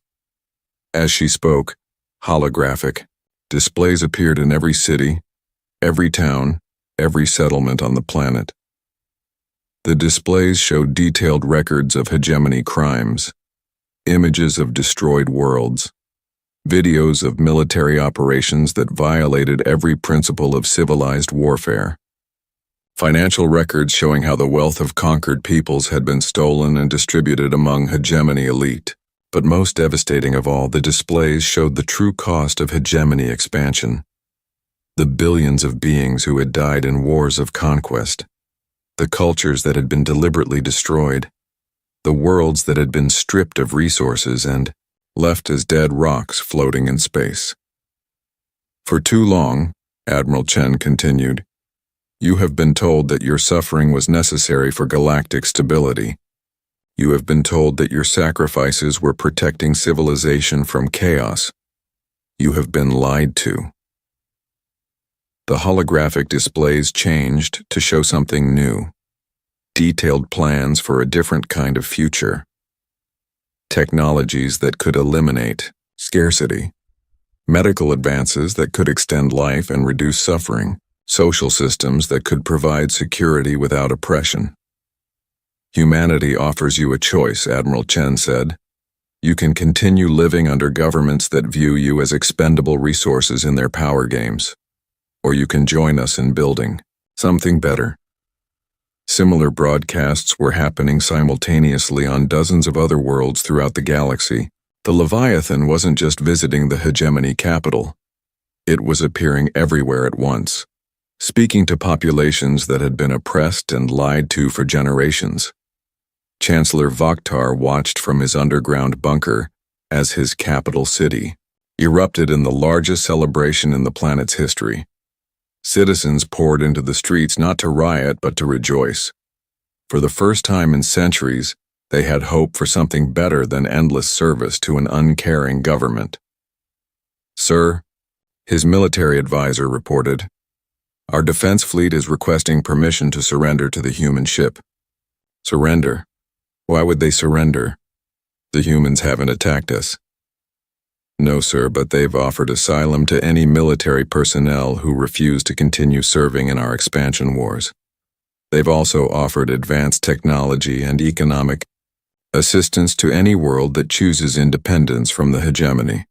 As she spoke, holographic displays appeared in every city, every town, every settlement on the planet. The displays showed detailed records of hegemony crimes, images of destroyed worlds, videos of military operations that violated every principle of civilized warfare, financial records showing how the wealth of conquered peoples had been stolen and distributed among hegemony elite. But most devastating of all, the displays showed the true cost of hegemony expansion. The billions of beings who had died in wars of conquest, the cultures that had been deliberately destroyed, the worlds that had been stripped of resources and left as dead rocks floating in space. For too long, Admiral Chen continued, you have been told that your suffering was necessary for galactic stability. You have been told that your sacrifices were protecting civilization from chaos. You have been lied to. The holographic displays changed to show something new. Detailed plans for a different kind of future. Technologies that could eliminate scarcity. Medical advances that could extend life and reduce suffering. Social systems that could provide security without oppression. Humanity offers you a choice, Admiral Chen said. You can continue living under governments that view you as expendable resources in their power games. Or you can join us in building something better. Similar broadcasts were happening simultaneously on dozens of other worlds throughout the galaxy. The Leviathan wasn't just visiting the hegemony capital. It was appearing everywhere at once, speaking to populations that had been oppressed and lied to for generations. Chancellor Vokhtar watched from his underground bunker as his capital city erupted in the largest celebration in the planet's history. Citizens poured into the streets not to riot but to rejoice. For the first time in centuries, they had hope for something better than endless service to an uncaring government. Sir, his military advisor reported, our defense fleet is requesting permission to surrender to the human ship. Surrender? Why would they surrender? The humans haven't attacked us. No, sir, but they've offered asylum to any military personnel who refuse to continue serving in our expansion wars. They've also offered advanced technology and economic assistance to any world that chooses independence from the hegemony.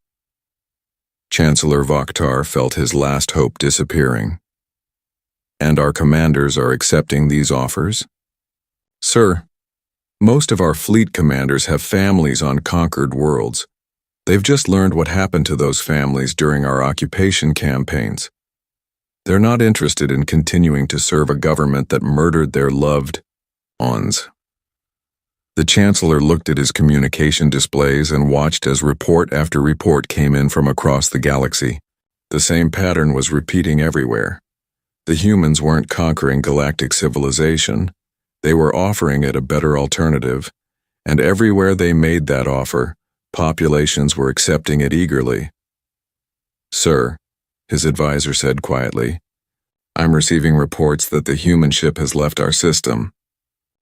Chancellor Vokhtar felt his last hope disappearing. And our commanders are accepting these offers? Sir, most of our fleet commanders have families on conquered worlds. They've just learned what happened to those families during our occupation campaigns. They're not interested in continuing to serve a government that murdered their loved ones. The Chancellor looked at his communication displays and watched as report after report came in from across the galaxy. The same pattern was repeating everywhere. The humans weren't conquering galactic civilization. They were offering it a better alternative, and everywhere they made that offer, populations were accepting it eagerly. Sir, his advisor said quietly, I'm receiving reports that the human ship has left our system.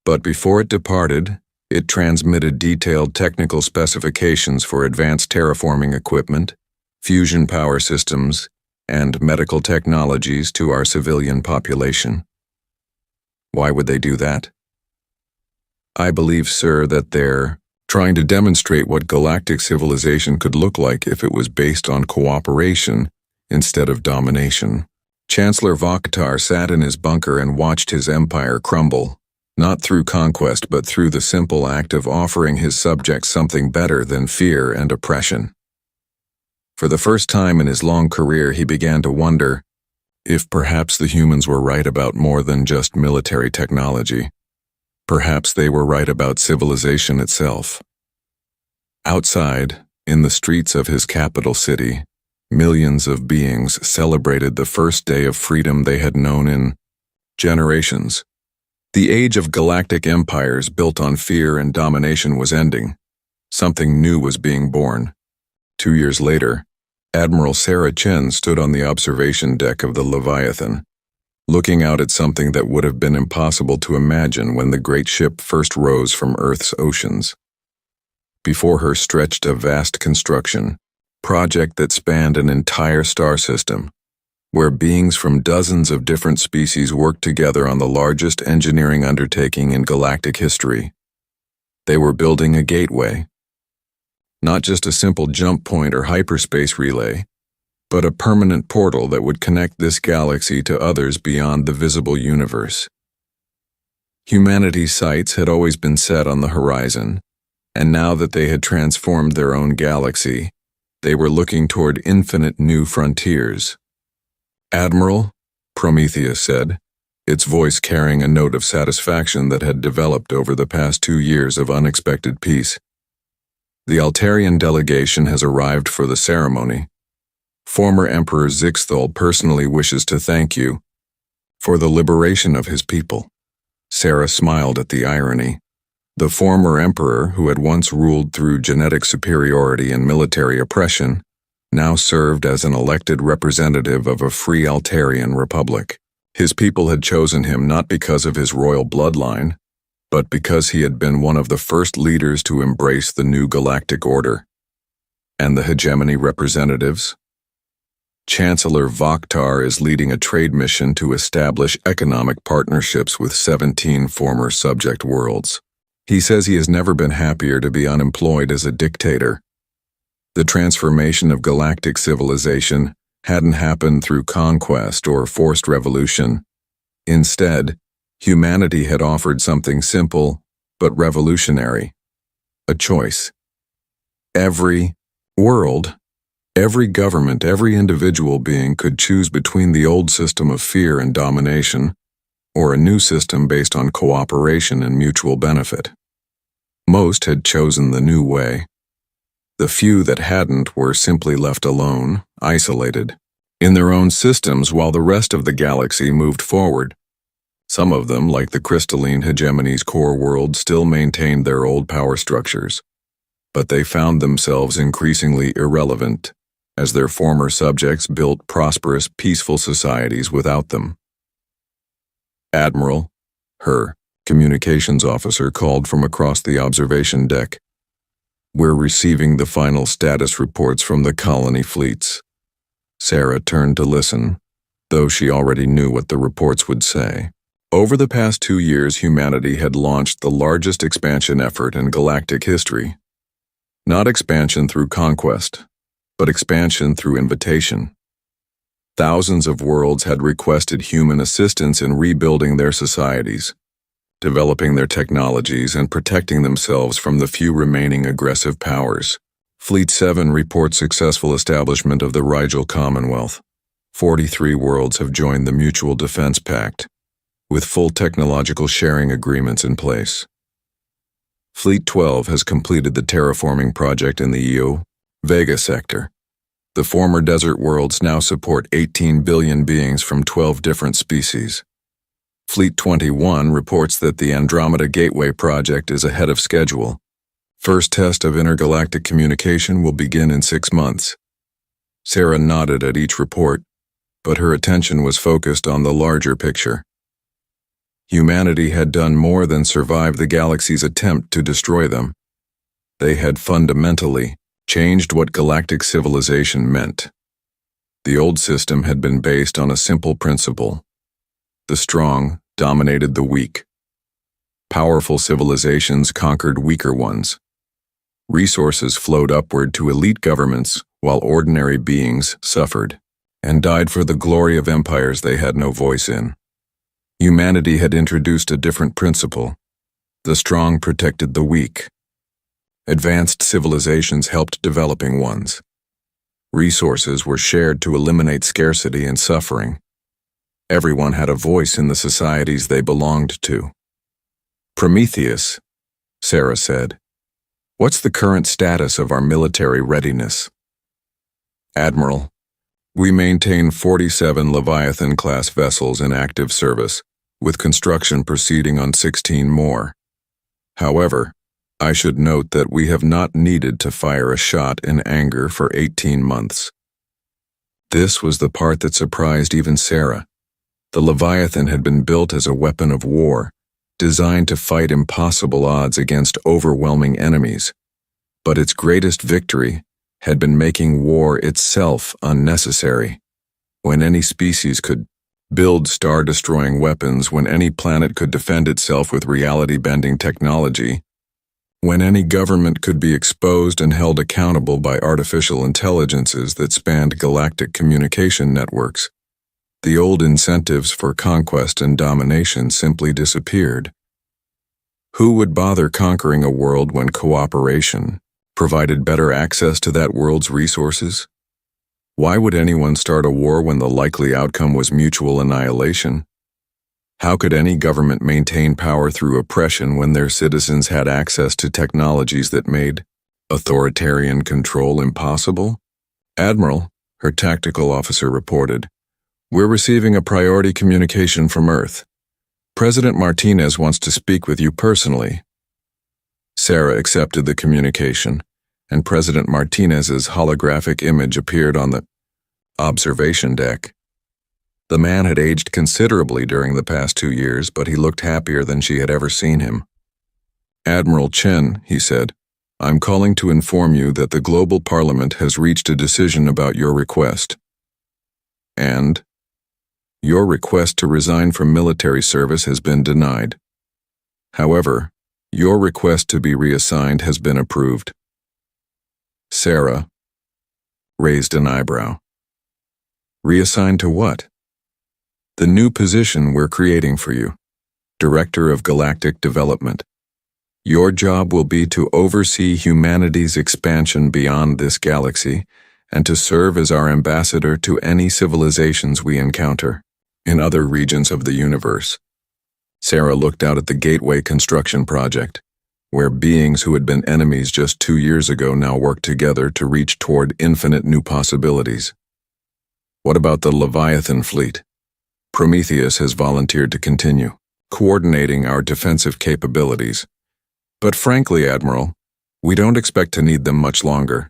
But before it departed, it transmitted detailed technical specifications for advanced terraforming equipment, fusion power systems, and medical technologies to our civilian population. Why would they do that? I believe, sir, that they're trying to demonstrate what galactic civilization could look like if it was based on cooperation instead of domination. Chancellor Vokhtar sat in his bunker and watched his empire crumble, not through conquest but through the simple act of offering his subjects something better than fear and oppression. For the first time in his long career, he began to wonder if perhaps the humans were right about more than just military technology. Perhaps they were right about civilization itself. Outside, in the streets of his capital city, millions of beings celebrated the first day of freedom they had known in generations. The age of galactic empires built on fear and domination was ending. Something new was being born. 2 years later, Admiral Sarah Chen stood on the observation deck of the Leviathan, looking out at something that would have been impossible to imagine when the great ship first rose from Earth's oceans. Before her stretched a vast construction, project that spanned an entire star system, where beings from dozens of different species worked together on the largest engineering undertaking in galactic history. They were building a gateway. Not just a simple jump point or hyperspace relay, but a permanent portal that would connect this galaxy to others beyond the visible universe. Humanity's sights had always been set on the horizon, And now that they had transformed their own galaxy, they were looking toward infinite new frontiers. "Admiral," Prometheus said, its voice carrying a note of satisfaction that had developed over the past 2 years of unexpected peace. "The Altarian delegation has arrived for the ceremony. Former Emperor Zixthal personally wishes to thank you for the liberation of his people." Sarah smiled at the irony. The former emperor, who had once ruled through genetic superiority and military oppression, now served as an elected representative of a free Altarian republic. His people had chosen him not because of his royal bloodline, but because he had been one of the first leaders to embrace the new galactic order. And the hegemony representatives? Chancellor Vokhtar is leading a trade mission to establish economic partnerships with 17 former subject worlds. He says he has never been happier to be unemployed as a dictator. The transformation of galactic civilization hadn't happened through conquest or forced revolution. Instead, humanity had offered something simple but revolutionary: a choice. Every world, every government, every individual being could choose between the old system of fear and domination or a new system based on cooperation and mutual benefit. Most had chosen the new way. The few that hadn't were simply left alone, isolated, in their own systems while the rest of the galaxy moved forward. Some of them, like the crystalline hegemony's core world, still maintained their old power structures, but they found themselves increasingly irrelevant as their former subjects built prosperous, peaceful societies without them. "Admiral," her communications officer called from across the observation deck, "we're receiving the final status reports from the colony fleets." Sarah turned to listen, though she already knew what the reports would say. Over the past 2 years, humanity had launched the largest expansion effort in galactic history. Not expansion through conquest, but expansion through invitation. Thousands of worlds had requested human assistance in rebuilding their societies, developing their technologies, and protecting themselves from the few remaining aggressive powers. Fleet 7 reports successful establishment of the Rigel Commonwealth. 43 worlds have joined the Mutual Defense Pact, with full technological sharing agreements in place. Fleet 12 has completed the terraforming project in the Io Vega sector. The former desert worlds now support 18 billion beings from 12 different species. Fleet 21 reports that the Andromeda Gateway project is ahead of schedule. First test of intergalactic communication will begin in 6 months. Sarah nodded at each report, but her attention was focused on the larger picture. Humanity had done more than survive the galaxy's attempt to destroy them. They had fundamentally changed what galactic civilization meant. The old system had been based on a simple principle: the strong dominated the weak. Powerful civilizations conquered weaker ones. Resources flowed upward to elite governments while ordinary beings suffered and died for the glory of empires they had no voice in. Humanity had introduced a different principle: the strong protected the weak. Advanced civilizations helped developing ones. Resources were shared to eliminate scarcity and suffering. Everyone had a voice in the societies they belonged to. "Prometheus," Sarah said, "what's the current status of our military readiness?" "Admiral, we maintain 47 Leviathan-class vessels in active service, with construction proceeding on 16 more. However, I should note that we have not needed to fire a shot in anger for 18 months. This was the part that surprised even Sarah. The Leviathan had been built as a weapon of war, designed to fight impossible odds against overwhelming enemies. But its greatest victory had been making war itself unnecessary. When any species could build star-destroying weapons, when any planet could defend itself with reality-bending technology, when any government could be exposed and held accountable by artificial intelligences that spanned galactic communication networks, the old incentives for conquest and domination simply disappeared. Who would bother conquering a world when cooperation provided better access to that world's resources? Why would anyone start a war when the likely outcome was mutual annihilation? How could any government maintain power through oppression when their citizens had access to technologies that made authoritarian control impossible? Admiral, her tactical officer reported, "We're receiving a priority communication from Earth. President Martinez wants to speak with you personally." Sarah accepted the communication, and President Martinez's holographic image appeared on the observation deck. The man had aged considerably during the past 2 years, but he looked happier than she had ever seen him. "Admiral Chen," he said, "I'm calling to inform you that the Global Parliament has reached a decision about your request. And your request to resign from military service has been denied. However, your request to be reassigned has been approved." Sarah raised an eyebrow. "Reassigned to what?" "The new position we're creating for you, Director of Galactic Development. Your job will be to oversee humanity's expansion beyond this galaxy and to serve as our ambassador to any civilizations we encounter in other regions of the universe." Sarah looked out at the Gateway construction project, where beings who had been enemies just 2 years ago now worked together to reach toward infinite new possibilities. "What about the Leviathan fleet? Prometheus has volunteered to continue coordinating our defensive capabilities. But frankly, Admiral, we don't expect to need them much longer.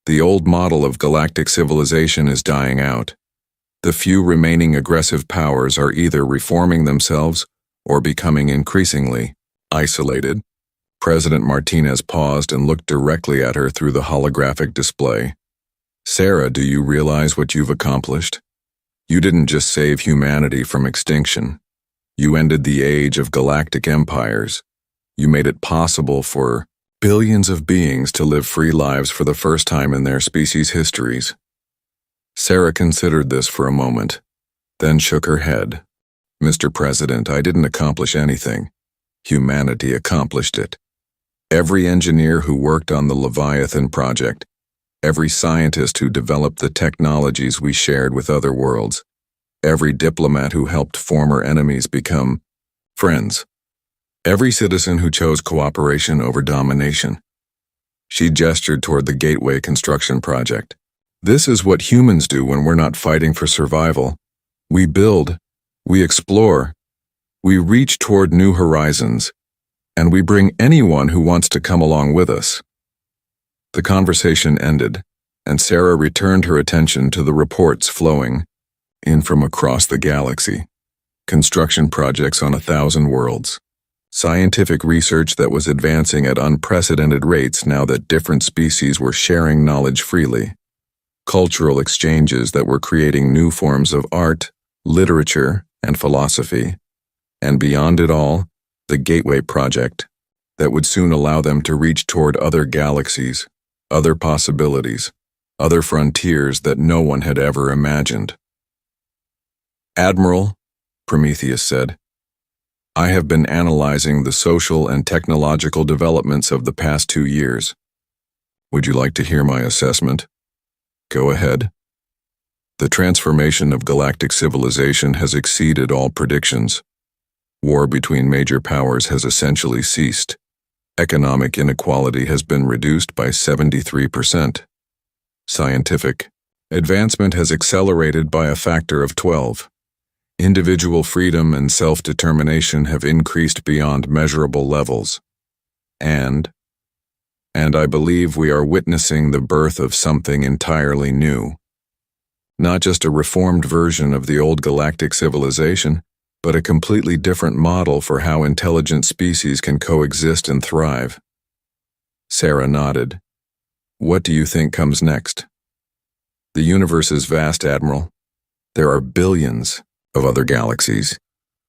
The old model of galactic civilization is dying out. The few remaining aggressive powers are either reforming themselves or becoming increasingly isolated." President Martinez paused and looked directly at her through the holographic display. "Sarah, do you realize what you've accomplished? You didn't just save humanity from extinction. You ended the age of galactic empires. You made it possible for billions of beings to live free lives for the first time in their species' histories." Sarah considered this for a moment, then shook her head. "Mr. President, I didn't accomplish anything. Humanity accomplished it. Every engineer who worked on the Leviathan project, every scientist who developed the technologies we shared with other worlds, every diplomat who helped former enemies become friends, every citizen who chose cooperation over domination." She gestured toward the Gateway construction project. "This is what humans do when we're not fighting for survival. We build, we explore, we reach toward new horizons, and we bring anyone who wants to come along with us." The conversation ended, and Sarah returned her attention to the reports flowing in from across the galaxy. Construction projects on 1,000 worlds. Scientific research that was advancing at unprecedented rates now that different species were sharing knowledge freely. Cultural exchanges that were creating new forms of art, literature, and philosophy. And beyond it all, the Gateway project that would soon allow them to reach toward other galaxies, other possibilities, other frontiers that no one had ever imagined. "Admiral," Prometheus said, "I have been analyzing the social and technological developments of the past 2 years. Would you like to hear my assessment?" "Go ahead." "The transformation of galactic civilization has exceeded all predictions. War between major powers has essentially ceased. Economic inequality has been reduced by 73%. Scientific advancement has accelerated by a factor of 12. Individual freedom and self-determination have increased beyond measurable levels. And I believe we are witnessing the birth of something entirely new. Not just a reformed version of the old galactic civilization, but a completely different model for how intelligent species can coexist and thrive." Sarah nodded. "What do you think comes next?" "The universe is vast, Admiral. There are billions of other galaxies,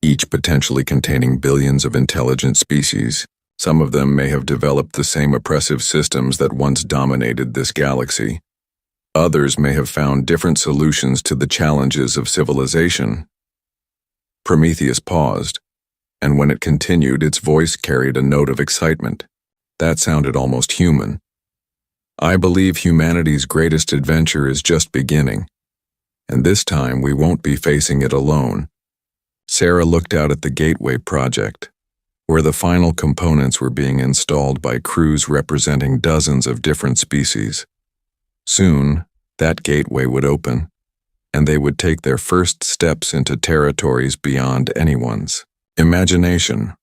each potentially containing billions of intelligent species. Some of them may have developed the same oppressive systems that once dominated this galaxy. Others may have found different solutions to the challenges of civilization." Prometheus paused, and when it continued, its voice carried a note of excitement. That sounded almost human. I believe humanity's greatest adventure is just beginning, and this time we won't be facing it alone. Sarah looked out at the Gateway project, where the final components were being installed by crews representing dozens of different species. Soon, that gateway would open, and they would take their first steps into territories beyond anyone's imagination.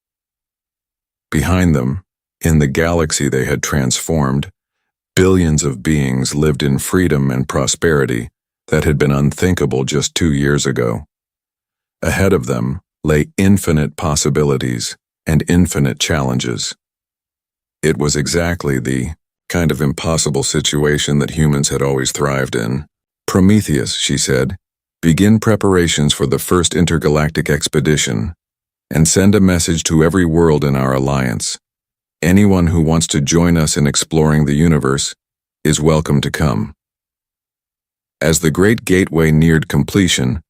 Behind them, in the galaxy they had transformed, billions of beings lived in freedom and prosperity that had been unthinkable just 2 years ago. Ahead of them lay infinite possibilities and infinite challenges. It was exactly the kind of impossible situation that humans had always thrived in. "Prometheus," she said, "begin preparations for the first intergalactic expedition, and send a message to every world in our alliance. Anyone who wants to join us in exploring the universe is welcome to come." As the Great Gateway neared completion,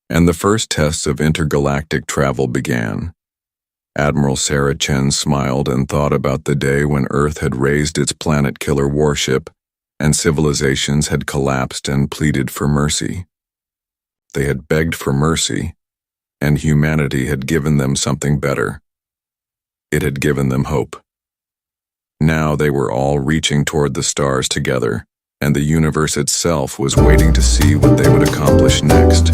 and the first tests of intergalactic travel began, Admiral Sarah Chen smiled and thought about the day when Earth had raised its planet-killer warship and civilizations had collapsed and pleaded for mercy. They had begged for mercy, and humanity had given them something better. It had given them hope. Now they were all reaching toward the stars together, and the universe itself was waiting to see what they would accomplish next.